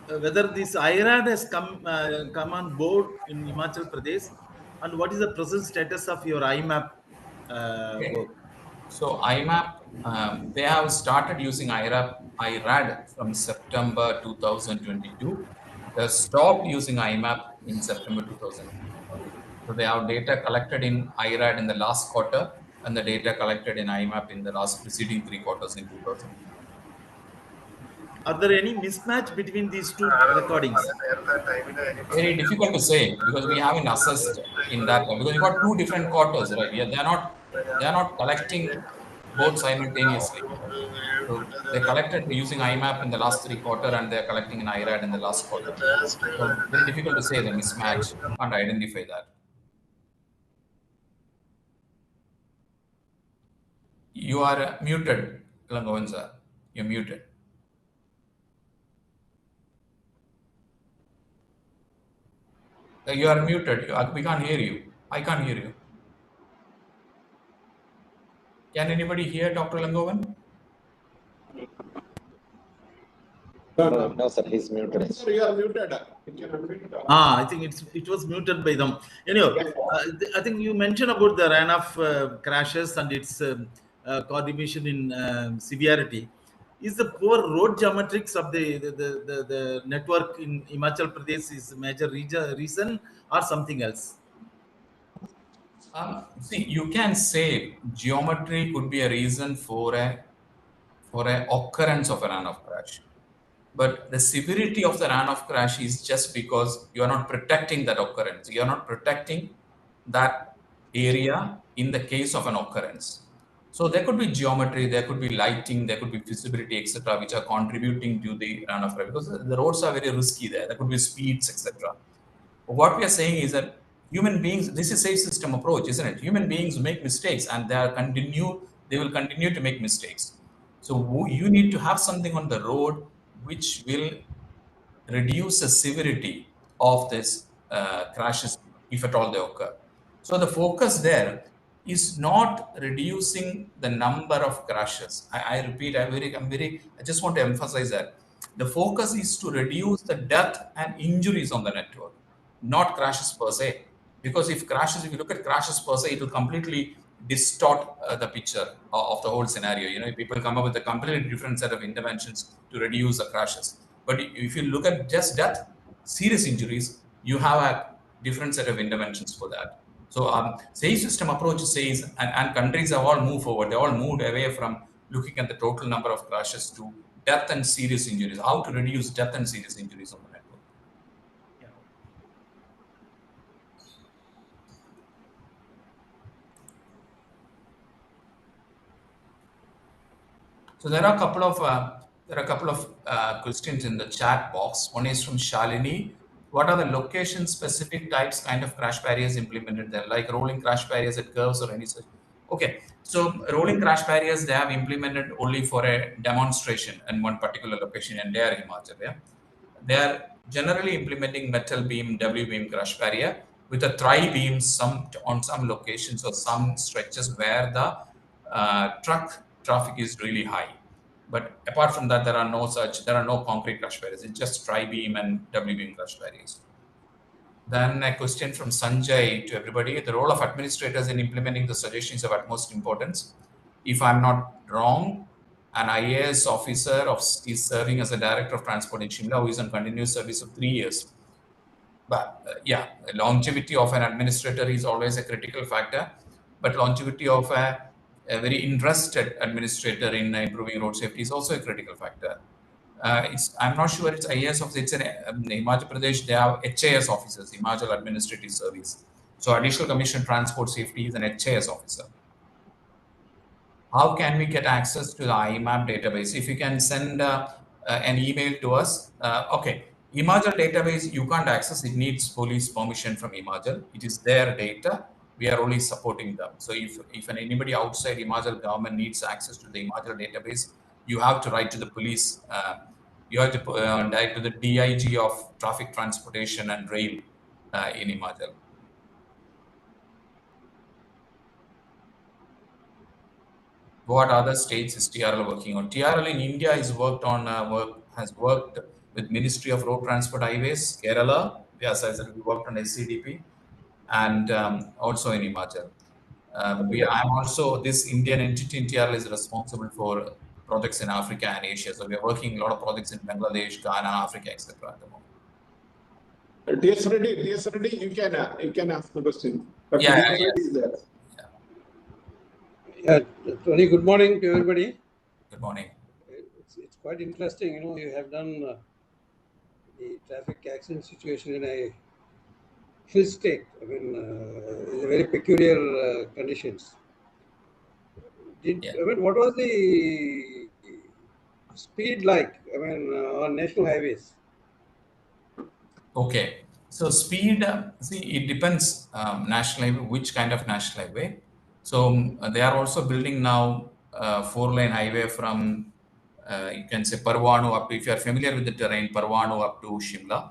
whether this IRAD has come on board in Himachal Pradesh, and what is the present status of your IMAP work? So IMAP, they have started using IRAD from September 2022. They stopped using IMAP in September 2022. So they have data collected in IRAD in the last quarter and the data collected in IMAP in the last preceding 3 quarters in 2022. Are there any mismatch between these two recordings? Very difficult to say because we haven't assessed in that one, because you got 2 different quarters, right? Yeah, they are not collecting both simultaneously. So they collected using IMAP in the last 3 quarters and they're collecting in IRAD in the last quarter. So very difficult to say the mismatch. You can't identify that. You are muted, Langovan sir. You're muted. You are muted. We can't hear you. I can't hear you. Can anybody hear Dr. Langovan? No, sir, he's muted. Sir, you are muted. You can unmute. I think it was muted by them. Anyway, I think you mentioned about the runoff crashes and its contribution in severity. Is the poor road geometrics of the network in Himachal Pradesh is a major reason or something else? See, you can say geometry could be a reason for a occurrence of a runoff crash. But the severity of the runoff crash is just because you are not protecting that occurrence. You are not protecting that area in the case of an occurrence. So there could be geometry, there could be lighting, there could be visibility, etc., which are contributing to the runoff crash because the roads are very risky there. There could be speeds, etc. What we are saying is that human beings, this is safe system approach, isn't it? Human beings make mistakes and they will continue to make mistakes. So you need to have something on the road which will reduce the severity of this crashes if at all they occur. So the focus there is not reducing the number of crashes. I repeat, I just want to emphasize that the focus is to reduce the death and injuries on the network, not crashes per se. Because if you look at crashes per se, it will completely distort the picture of the whole scenario. You know, people come up with a completely different set of interventions to reduce the crashes. But if you look at just death, serious injuries, you have a different set of interventions for that. So safe system approach says, and countries have all moved forward. They all moved away from looking at the total number of crashes to death and serious injuries. How to reduce death and serious injuries on the network. So there are a couple of questions in the chat box. One is from Shalini. What are the location-specific types kind of crash barriers implemented there, like rolling crash barriers at curves or any such? Okay, so rolling crash barriers they have implemented only for a demonstration in one particular location in their Himachal. Yeah? They are generally implementing metal beam, W beam crash barrier with a tri-beam on some locations or some stretches where the truck traffic is really high. But apart from that, there are no concrete crash barriers. It's just tri-beam and W-beam crash barriers. Then a question from Sanjay to everybody. The role of administrators in implementing the suggestions of utmost importance. If I'm not wrong, an IAS officer is serving as a director of transport in Shimla who is on continuous service of 3 years. But longevity of an administrator is always a critical factor. But longevity of a very interested administrator in improving road safety is also a critical factor. I'm not sure it's IAS officer. It's in Himachal Pradesh. They have HAS officers, Himachal Administrative Service. So Additional Commissioner Transport Safety is an HAS officer. How can we get access to the IMAP database? If you can send an email to us. Okay, Himachal database you can't access. It needs police permission from Himachal. It is their data. We are only supporting them. So if anybody outside Himachal government needs access to the Himachal database, you have to write to the police. You have to write to the DIG of Traffic Transportation and Rail in Himachal. What other states is TRL working on? TRL in India has worked with Ministry of Road Transport Highways, Kerala. Yes, we worked on SCDP, and also in Himachal. I'm also, this Indian entity in TRL is responsible for projects in Africa and Asia. So we are working a lot of projects in Bangladesh, Ghana, Africa, etc. at the moment. T.S. Reddy, you can ask the question. Yeah. Tony, good morning to everybody. Good morning. It's quite interesting. You know, you have done the traffic accident situation in a hill state. I mean, very peculiar conditions. What was the speed like? I mean, on national highways. Okay, so speed. It depends. National highway, which kind of national highway? So they are also building now 4-lane highway from you can say Parwanu up to, if you are familiar with the terrain, Parwanu up to Shimla,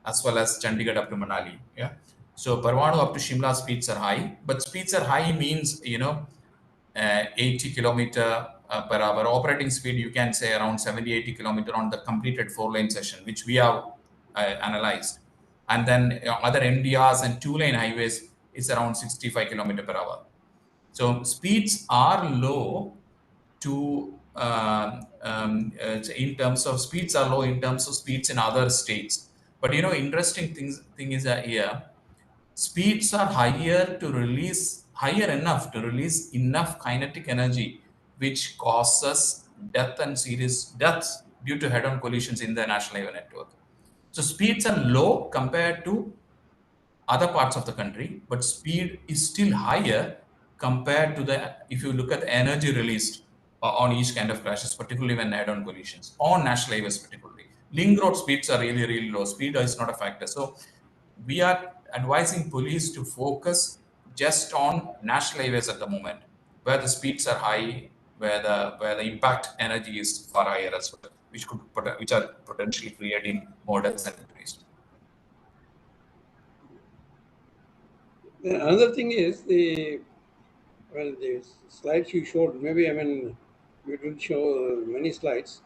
as well as Chandigarh up to Manali. Yeah. So Parwanu up to Shimla speeds are high, but speeds are high means 80 kilometer per hour. Operating speed, you can say around 70-80 kilometer on the completed 4-lane session, which we have analyzed. And then other MDRs and 2-lane highways is around 65 kilometer per hour. So speeds are low in terms of speeds are low in terms of speeds in other states. But interesting thing is that here, speeds are higher enough to release enough kinetic energy, which causes death and serious deaths due to head-on collisions in the national highway network. So speeds are low compared to other parts of the country, but speed is still higher compared to if you look at the energy released on each kind of crashes, particularly when head-on collisions, on national highways particularly. Link road speeds are really, really low. Speed is not a factor. So we are advising police to focus just on national highways at the moment, where the speeds are high, where the impact energy is far higher as well, which are potentially creating more deaths and injuries. Another thing is the slides you showed. Maybe you didn't show many slides,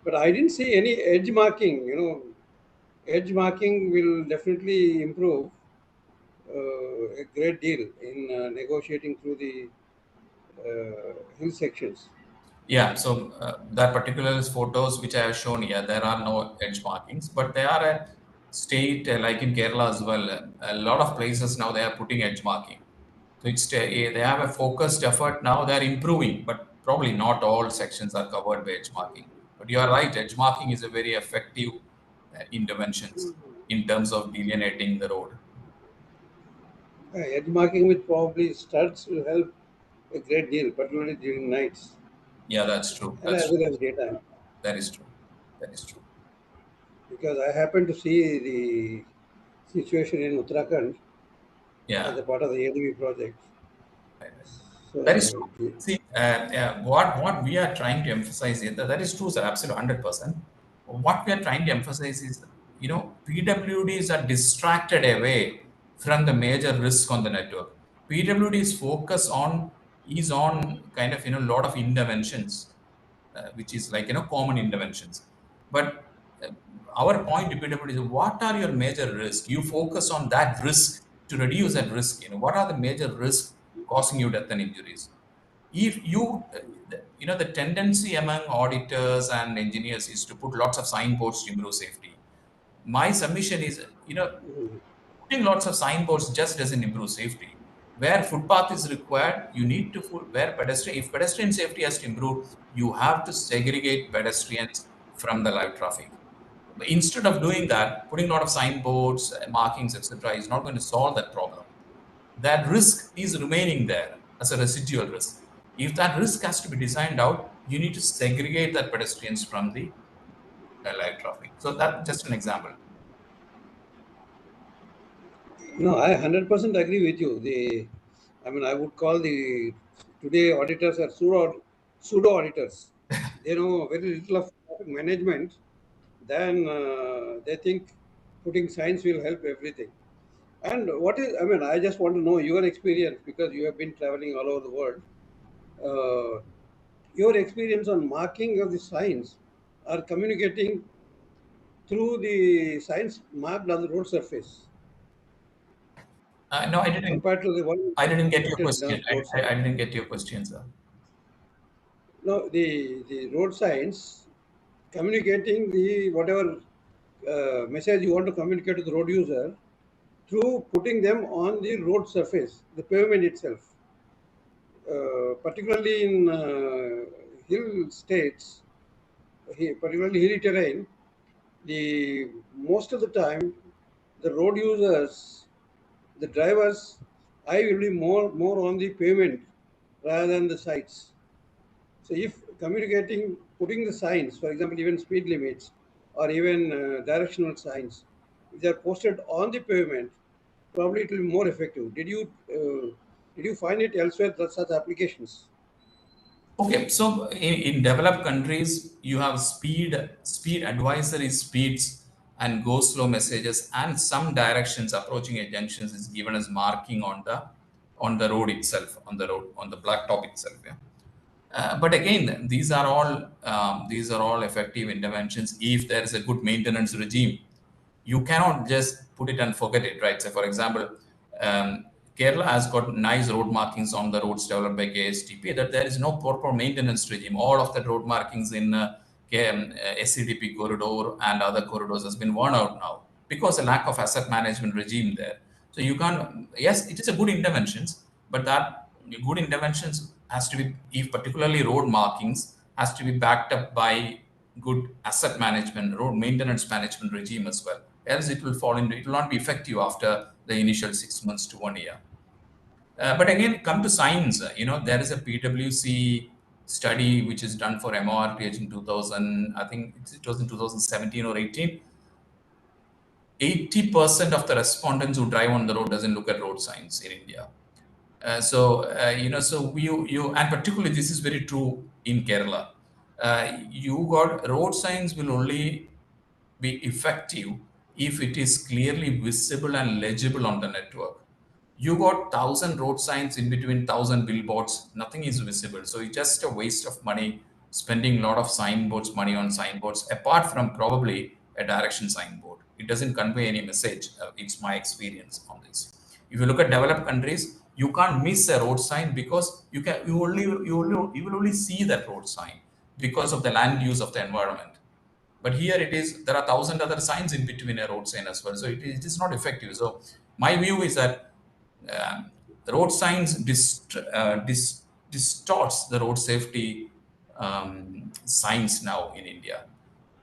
but I didn't see any edge marking. Edge marking will definitely improve a great deal in negotiating through the hill sections. Yeah, so that particular photos which I have shown here, there are no edge markings, but they are a state like in Kerala as well. A lot of places now they are putting edge marking. So they have a focused effort now. They are improving, but probably not all sections are covered by edge marking. But you are right, edge marking is a very effective interventions in terms of delineating the road. Edge marking with probably studs will help a great deal, particularly during nights. Yeah, that's true. And as well as daytime. That is true. That is true. Because I happened to see the situation in Uttarakhand as a part of the ADV project. So, that is true. See, what we are trying to emphasize here, that is true, sir, absolutely 100%. What we are trying to emphasize is, PWDs are distracted away from the major risk on the network. PWD's focus is on kind of, lot of interventions, which is like, common interventions. But our point to PWD is, what are your major risks? You focus on that risk to reduce that risk. What are the major risks causing you death and injuries? If the tendency among auditors and engineers is to put lots of signboards to improve safety. My submission is, putting lots of signboards just doesn't improve safety. Where footpath is required, you need to if pedestrian safety has to improve, you have to segregate pedestrians from the live traffic. But instead of doing that, putting a lot of signboards, markings, etc., is not going to solve that problem. That risk is remaining there as a residual risk. If that risk has to be designed out, you need to segregate that pedestrians from the live traffic. So that's just an example. No, I 100% agree with you. I would call today auditors are pseudo auditors. They know very little of traffic management. Then they think putting signs will help everything. And I just want to know your experience, because you have been traveling all over the world. Your experience on marking of the signs or communicating through the signs marked on the road surface. No, I didn't. Compared to the one. I didn't get your question. I didn't get your question, sir. No, the road signs communicating the whatever message you want to communicate to the road user through putting them on the road surface, the pavement itself. Particularly in hill states, particularly hilly terrain, most of the time the road users, the drivers' eye will be more on the pavement rather than the sights. So if communicating, putting the signs, for example, even speed limits or even directional signs, if they are posted on the pavement, probably it will be more effective. Did you find it elsewhere, such applications? Okay, so in developed countries, you have speed advisory speeds and go slow messages, and some directions approaching a junctions is given as marking on the road itself, on the blacktop itself. Yeah. But again, these are all effective interventions if there is a good maintenance regime. You cannot just put it and forget it, right? So, for example, Kerala has got nice road markings on the roads developed by KSTP, that there is no proper maintenance regime. All of the road markings in SCDP corridor and other corridors has been worn out now because a lack of asset management regime there. So you can't, yes, it is a good interventions, but that good interventions has to be, if particularly road markings, has to be backed up by good asset management, road maintenance management regime as well. Else it will fall into, it will not be effective after the initial 6 months to 1 year. But again, come to science, there is a PwC study which is done for MORTH in 2000, I think it was in 2017 or 18. 80% of the respondents who drive on the road doesn't look at road signs in India. So and particularly this is very true in Kerala. You got road signs will only be effective if it is clearly visible and legible on the network. You got 1,000 road signs in between 1,000 billboards, nothing is visible. So it's just a waste of money spending a lot of signboards, money on signboards, apart from probably a direction signboard. It doesn't convey any message. It's my experience on this. If you look at developed countries, you can't miss a road sign because you will only see that road sign because of the land use of the environment. But here it is, there are 1,000 other signs in between a road sign as well. So it is not effective. So my view is that road signs distorts the road safety signs now in India.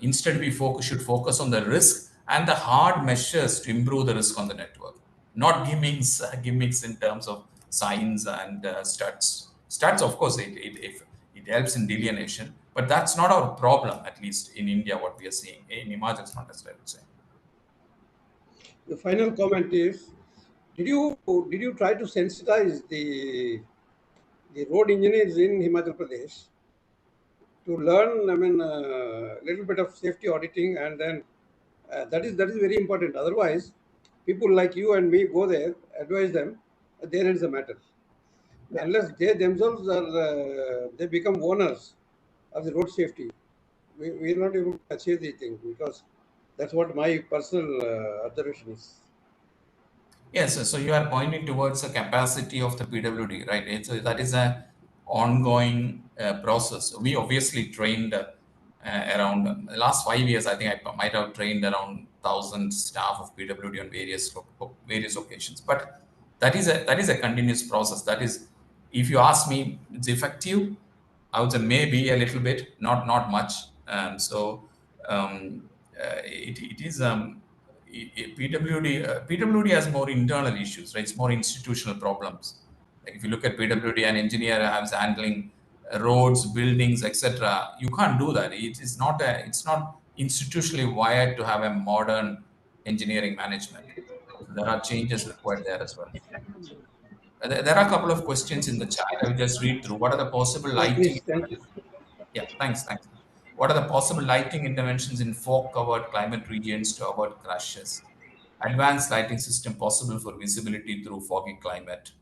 Instead, we should focus on the risk and the hard measures to improve the risk on the network, not gimmicks in terms of signs and stats. Stats, of course, it helps in delineation, but that's not our problem, at least in India, what we are seeing. In Himachal, it's not as I would say. The final comment is, did you try to sensitize the road engineers in Himachal Pradesh to learn, a little bit of safety auditing, and then that is very important. Otherwise, people like you and me go there, advise them, there ends the matter. Unless they themselves are, they become owners of the road safety, we are not able to achieve the thing, because that's what my personal observation is. Yes, so you are pointing towards the capacity of the PWD, right? That is an ongoing process. We obviously trained around the last 5 years. I think I might have trained around 1,000 staff of PWD on various occasions. But that is a continuous process. That is, if you ask me, it's effective. I would say maybe a little bit, not much. It is. PWD has more internal issues, right? It's more institutional problems. Like if you look at PWD, an engineer has handling roads, buildings, etc. You can't do that. It's not institutionally wired to have a modern engineering management. There are changes required there as well. There are a couple of questions in the chat. I will just read through. What are the possible lighting? Thank you. Yeah, thanks. What are the possible lighting interventions in fog-covered climate regions to avoid crashes? Advanced lighting system possible for visibility through foggy climate.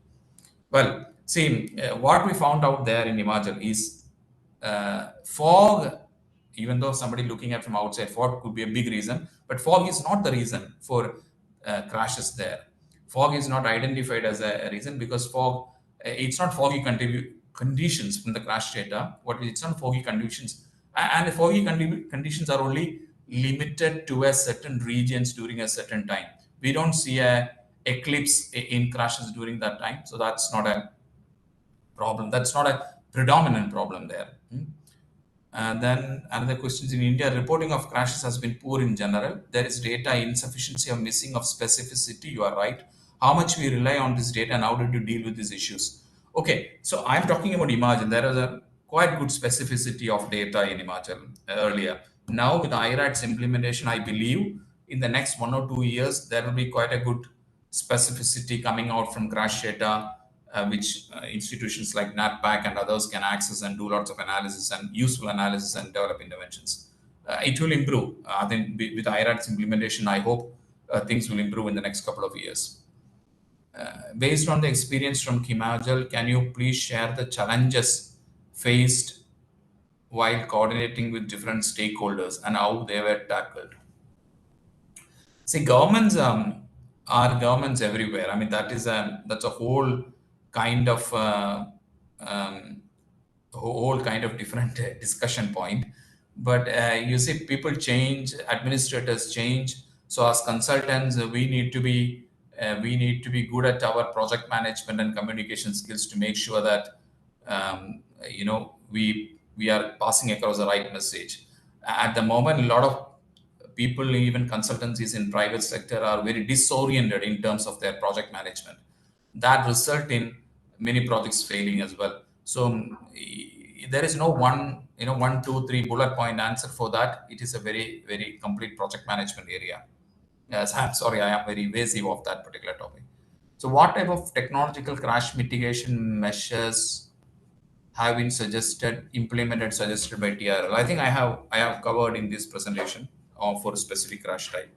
Well, see, what we found out there in Himachal is fog, even though somebody looking at from outside, fog could be a big reason, but fog is not the reason for crashes there. Fog is not identified as a reason because fog, it's not foggy conditions from the crash data. It's not foggy conditions. And the foggy conditions are only limited to a certain regions during a certain time. We don't see a eclipse in crashes during that time. So that's not a problem. That's not a predominant problem there. And then another question is, in India, reporting of crashes has been poor in general. There is data insufficiency or missing of specificity. You are right. How much we rely on this data and how did you deal with these issues? Okay, so I'm talking about Himachal. There is a quite good specificity of data in Himachal earlier. Now with IRAD's implementation, I believe in the next 1 or 2 years, there will be quite a good specificity coming out from crash data, which institutions like NATPAC and others can access and do lots of analysis and useful analysis and develop interventions. It will improve. I think with IRAD's implementation, I hope things will improve in the next couple of years. Based on the experience from Himachal, can you please share the challenges faced while coordinating with different stakeholders and how they were tackled? See, governments are governments everywhere. I mean, that's a whole kind of different discussion point. But you see, people change, administrators change. So as consultants, we need to be good at our project management and communication skills to make sure that we are passing across the right message. At the moment, a lot of people, even consultancies in private sector, are very disoriented in terms of their project management. That result in many projects failing as well. So there is no one, 1, 2, 3 bullet point answer for that. It is a very, very complete project management area. Yes, I'm sorry, I am very evasive of that particular topic. So what type of technological crash mitigation measures have been implemented by TRL? I think I have covered in this presentation for a specific crash type.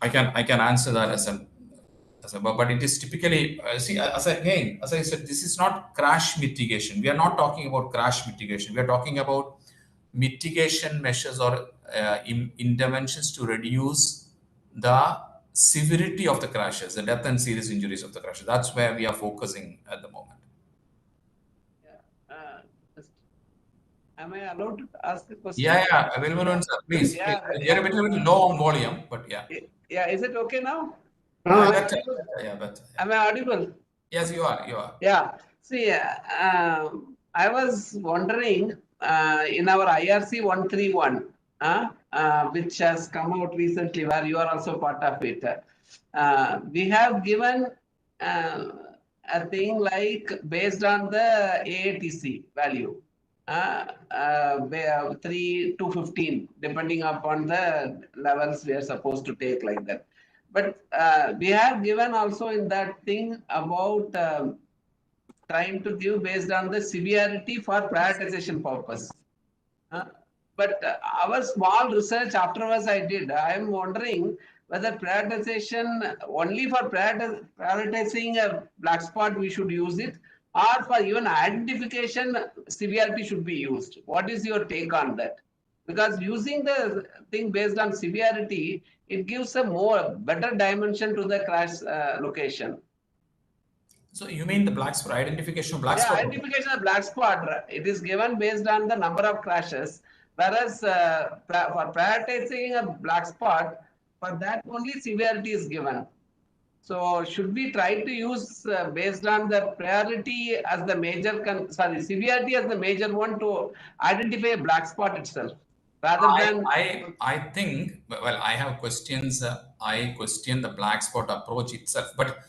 I can answer that but it is typically, as I said, this is not crash mitigation. We are not talking about crash mitigation. We are talking about mitigation measures or interventions to reduce the severity of the crashes, the death and serious injuries of the crashes. That's where we are focusing at the moment. Am I allowed to ask a question? Yeah, Vilmurugan sir, please. Yeah, You're a bit low on volume, but yeah. Yeah, is it okay now? Better. Am I audible? Yes, you are. Yeah. See, I was wondering in our IRC 131, which has come out recently, where you are also part of it. We have given a thing like based on the AATC value. 3 to 15, depending upon the levels we are supposed to take like that. But we have given also in that thing about trying to give based on the severity for prioritization purpose. But our small research afterwards I did, I am wondering whether prioritization only for prioritizing a black spot we should use it, or for even identification, severity should be used. What is your take on that? Because using the thing based on severity, it gives a better dimension to the crash location. So you mean the black spot, identification of black spot? Yeah, identification of black spot. It is given based on the number of crashes, whereas for prioritizing a black spot, for that only severity is given. So should we try to use based on the priority as the major, severity as the major one to identify a black spot itself, rather than? I think, well, I have questions. I question the black spot approach itself. But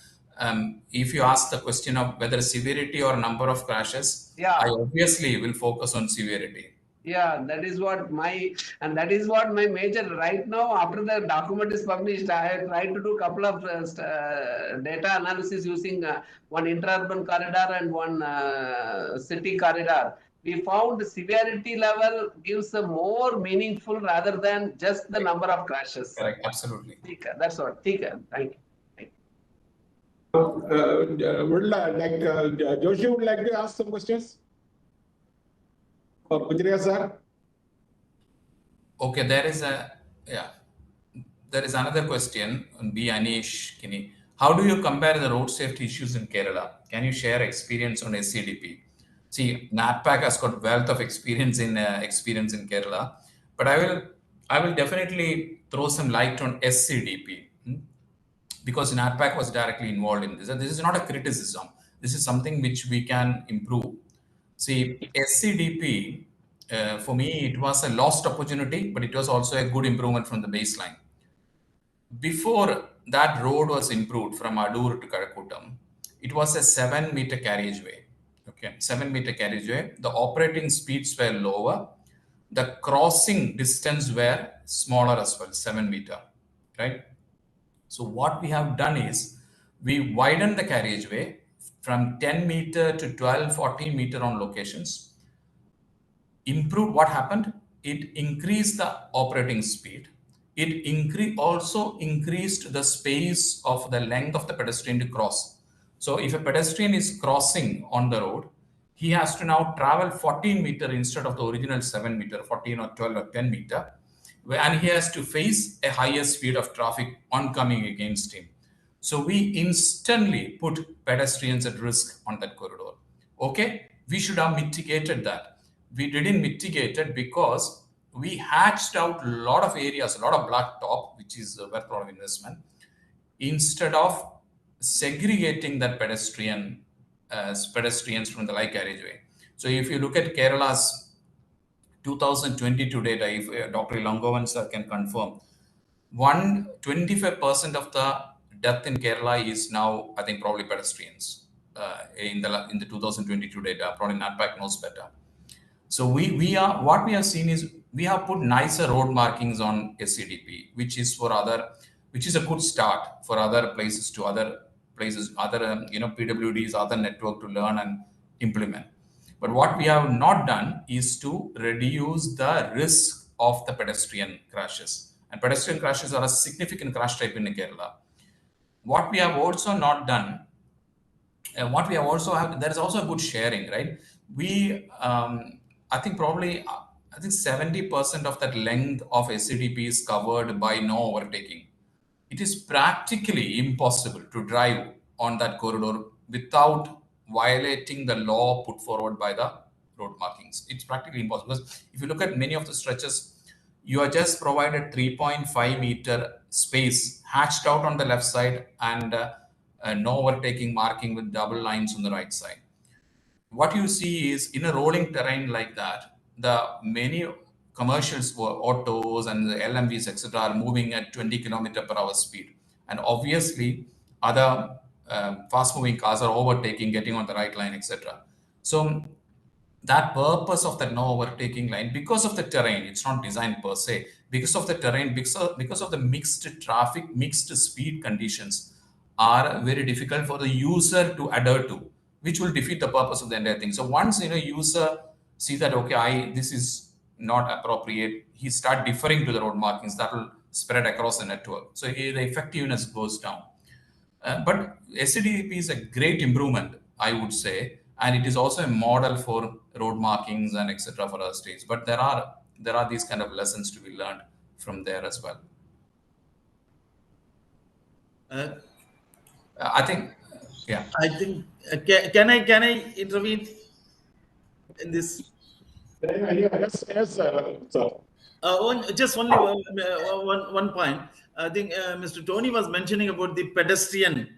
if you ask the question of whether severity or number of crashes, yeah, I obviously will focus on severity. Yeah, that is what my major right now. After the document is published, I have tried to do a couple of data analysis using one interurban corridor and one city corridor. We found the severity level gives a more meaningful rather than just the number of crashes. Correct, absolutely. That's what. Thank you. Joshi would like to ask some questions? For Pujriya sir? Okay, there is another question on B. Anish Kini. How do you compare the road safety issues in Kerala? Can you share experience on SCDP? See, NATPAC has got wealth of experience in Kerala, but I will definitely throw some light on SCDP because NATPAC was directly involved in this. And this is not a criticism. This is something which we can improve. See, SCDP, for me, it was a lost opportunity, but it was also a good improvement from the baseline. Before that road was improved from Adur to Karakutam, it was a 7-meter carriageway. Okay, 7-meter carriageway. The operating speeds were lower. The crossing distance were smaller as well, 7 meter, right? So what we have done is we widened the carriageway from 10 meter to 12, 14 meter on locations. Improved what happened? It increased the operating speed. It also increased the space of the length of the pedestrian to cross. So if a pedestrian is crossing on the road, he has to now travel 14 meter instead of the original 7 meter, 14 or 12 or 10 meter. And he has to face a higher speed of traffic oncoming against him. So we instantly put pedestrians at risk on that corridor. Okay, we should have mitigated that. We didn't mitigate it because we hatched out a lot of areas, a lot of blacktop, which is worth a lot of investment, instead of segregating that pedestrians from the light carriageway. So if you look at Kerala's 2022 data, if Dr. Ilangovan sir can confirm, 25% of the death in Kerala is now, I think, probably pedestrians in the 2022 data. Probably NATPAC knows better. So what we have seen is we have put nicer road markings on SCDP, which is a good start for other places, PWDs, other network to learn and implement. But what we have not done is to reduce the risk of the pedestrian crashes. And pedestrian crashes are a significant crash type in Kerala. What we have also not done, there is also a good sharing, right? I think 70% of that length of SCDP is covered by no overtaking. It is practically impossible to drive on that corridor without violating the law put forward by the road markings. It's practically impossible because if you look at many of the stretches, you are just provided 3.5 meter space hatched out on the left side and no overtaking marking with double lines on the right side. What you see is in a rolling terrain like that, the many commercials, autos and the LMVs, etc., are moving at 20 km/h speed. And obviously, other fast-moving cars are overtaking, getting on the right line, etc. So that purpose of that no overtaking line, because of the terrain, it's not designed per se, because of the terrain, because of the mixed traffic, mixed speed conditions are very difficult for the user to adhere to, which will defeat the purpose of the entire thing. So once user see that, okay, this is not appropriate, he start deferring to the road markings, that will spread across the network. So the effectiveness goes down. But SCDP is a great improvement, I would say, and it is also a model for road markings and etc. for other states. But there are these kind of lessons to be learned from there as well. I think, yeah. I think can I intervene in this? Yes, sir. Just only one point. I think Mr. Tony was mentioning about the pedestrian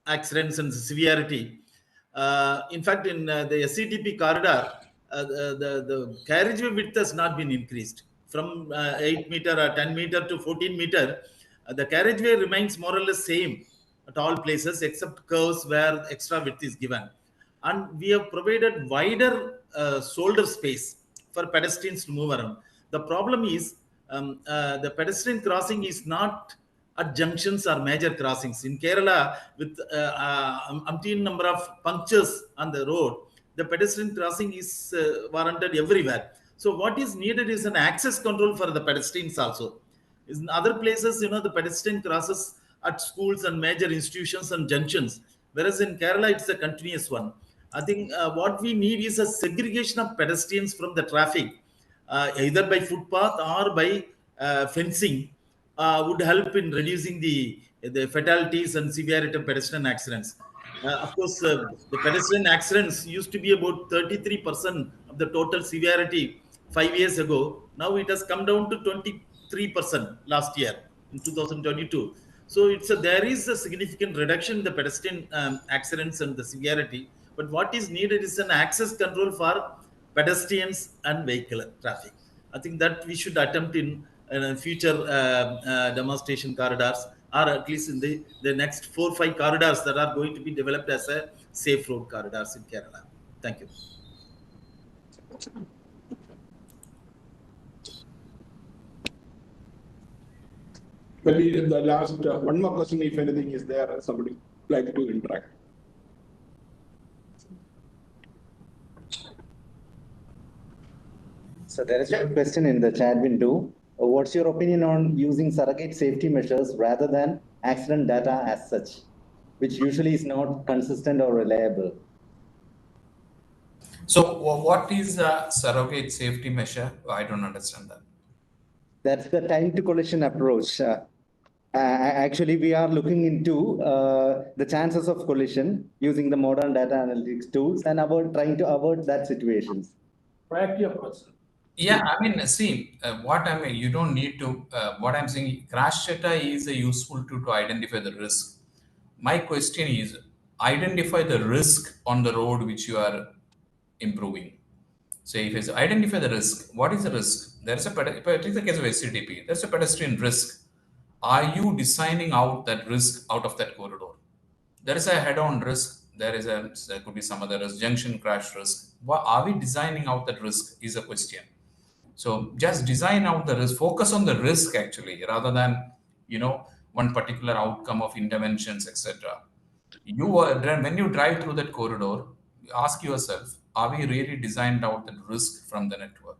accidents and severity. In fact, in the SCTP corridor, the carriageway width has not been increased from 8 meter or 10 meter to 14 meter. The carriageway remains more or less same at all places except curves where extra width is given. And we have provided wider shoulder space for pedestrians to move around. The problem is the pedestrian crossing is not at junctions or major crossings. In Kerala, with umpteen number of punctures on the road, the pedestrian crossing is warranted everywhere. So what is needed is an access control for the pedestrians also. In other places, the pedestrian crosses at schools and major institutions and junctions, whereas in Kerala, it's a continuous one. I think what we need is a segregation of pedestrians from the traffic, either by footpath or by fencing, would help in reducing the fatalities and severity of pedestrian accidents. Of course, the pedestrian accidents used to be about 33% of the total severity 5 years ago. Now it has come down to 23% last year in 2022. So there is a significant reduction in the pedestrian accidents and the severity. But what is needed is an access control for pedestrians and vehicular traffic. I think that we should attempt in future demonstration corridors, or at least in the next 4 or 5 corridors that are going to be developed as a safe road corridors in Kerala. Thank you. Maybe the last one more question, if anything is there, somebody like to interact. So there is a question in the chat window. What's your opinion on using surrogate safety measures rather than accident data as such, which usually is not consistent or reliable? So what is a surrogate safety measure? I don't understand that. That's the time to collision approach. Actually, we are looking into the chances of collision using the modern data analytics tools and trying to avoid that situations. Proactive approach. Yeah, I mean, see, what I mean, you don't need to, what I'm saying, crash data is a useful tool to identify the risk. My question is, identify the risk on the road which you are improving. So if it's identify the risk, what is the risk? There's a, take the case of SCTP, there's a pedestrian risk. Are you designing out that risk out of that corridor? There is a head-on risk. There could be some other risk, junction crash risk. What are we designing out that risk is a question. So just design out the risk, focus on the risk actually, rather than, one particular outcome of interventions, etc. When you drive through that corridor, ask yourself, are we really designed out the risk from the network?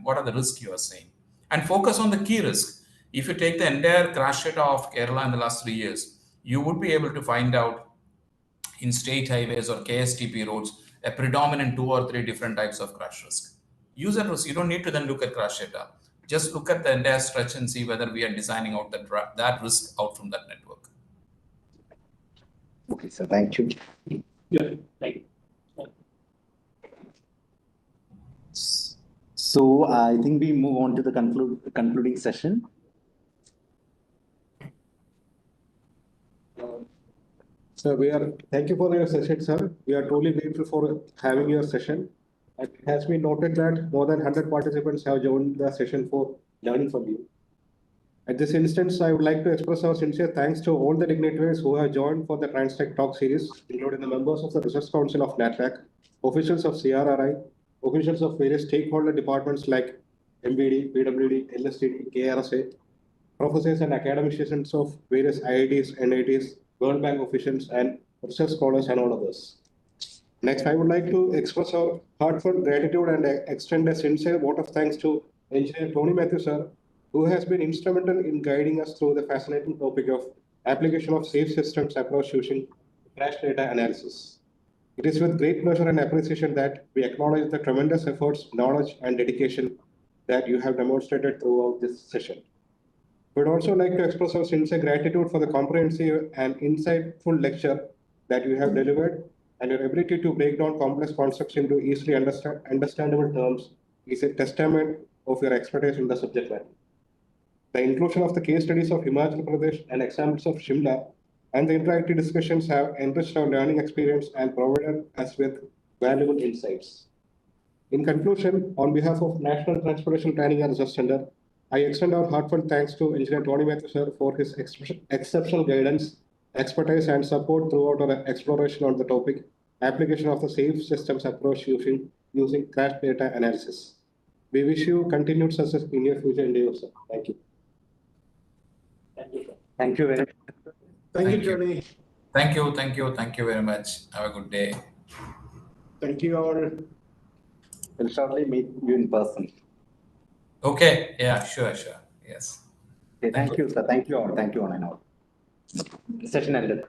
What are the risks you are saying? And focus on the key risk. If you take the entire crash data of Kerala in the last 3 years, you would be able to find out in state highways or KSTP roads, a predominant 2 or 3 different types of crash risk. Use that risk. You don't need to then look at crash data. Just look at the entire stretch and see whether we are designing out that risk out from that network. Okay, so thank you. Yeah, thank you. So I think we move on to the concluding session. So thank you for your session, sir. We are truly grateful for having your session. It has been noted that more than 100 participants have joined the session for learning from you. At this instance, I would like to express our sincere thanks to all the dignitaries who have joined for the TransTech Talk series, including the members of the Research Council of NATPAC, officials of CRRI, officials of various stakeholder departments like MBD, PWD, LSTD, KRSA, professors and academicians of various IITs, NITs, World Bank officials, and research scholars, and all others. Next, I would like to express our heartfelt gratitude and extend a sincere vote of thanks to Engineer Tony Mathew, sir, who has been instrumental in guiding us through the fascinating topic of application of safe systems approach using crash data analysis. It is with great pleasure and appreciation that we acknowledge the tremendous efforts, knowledge, and dedication that you have demonstrated throughout this session. We would also like to express our sincere gratitude for the comprehensive and insightful lecture that you have delivered, and your ability to break down complex concepts into easily understandable terms is a testament of your expertise in the subject matter. The inclusion of the case studies of Himachal Pradesh and examples of Shimla and the interactive discussions have enriched our learning experience and provided us with valuable insights. In conclusion, on behalf of National Transportation Planning and Research Center, I extend our heartfelt thanks to Engineer Tony Mathew, sir, for his exceptional guidance, expertise, and support throughout our exploration on the topic, application of the safe systems approach using crash data analysis. We wish you continued success in your future endeavors, sir. Thank you. Thank you, sir. Thank you very much. Thank you, Tony. Thank you very much. Have a good day. Thank you all. We'll shortly meet you in person. Okay. Yeah, sure. Yes. Okay, thank you, sir. Thank you all. Thank you, one and all. Session ended.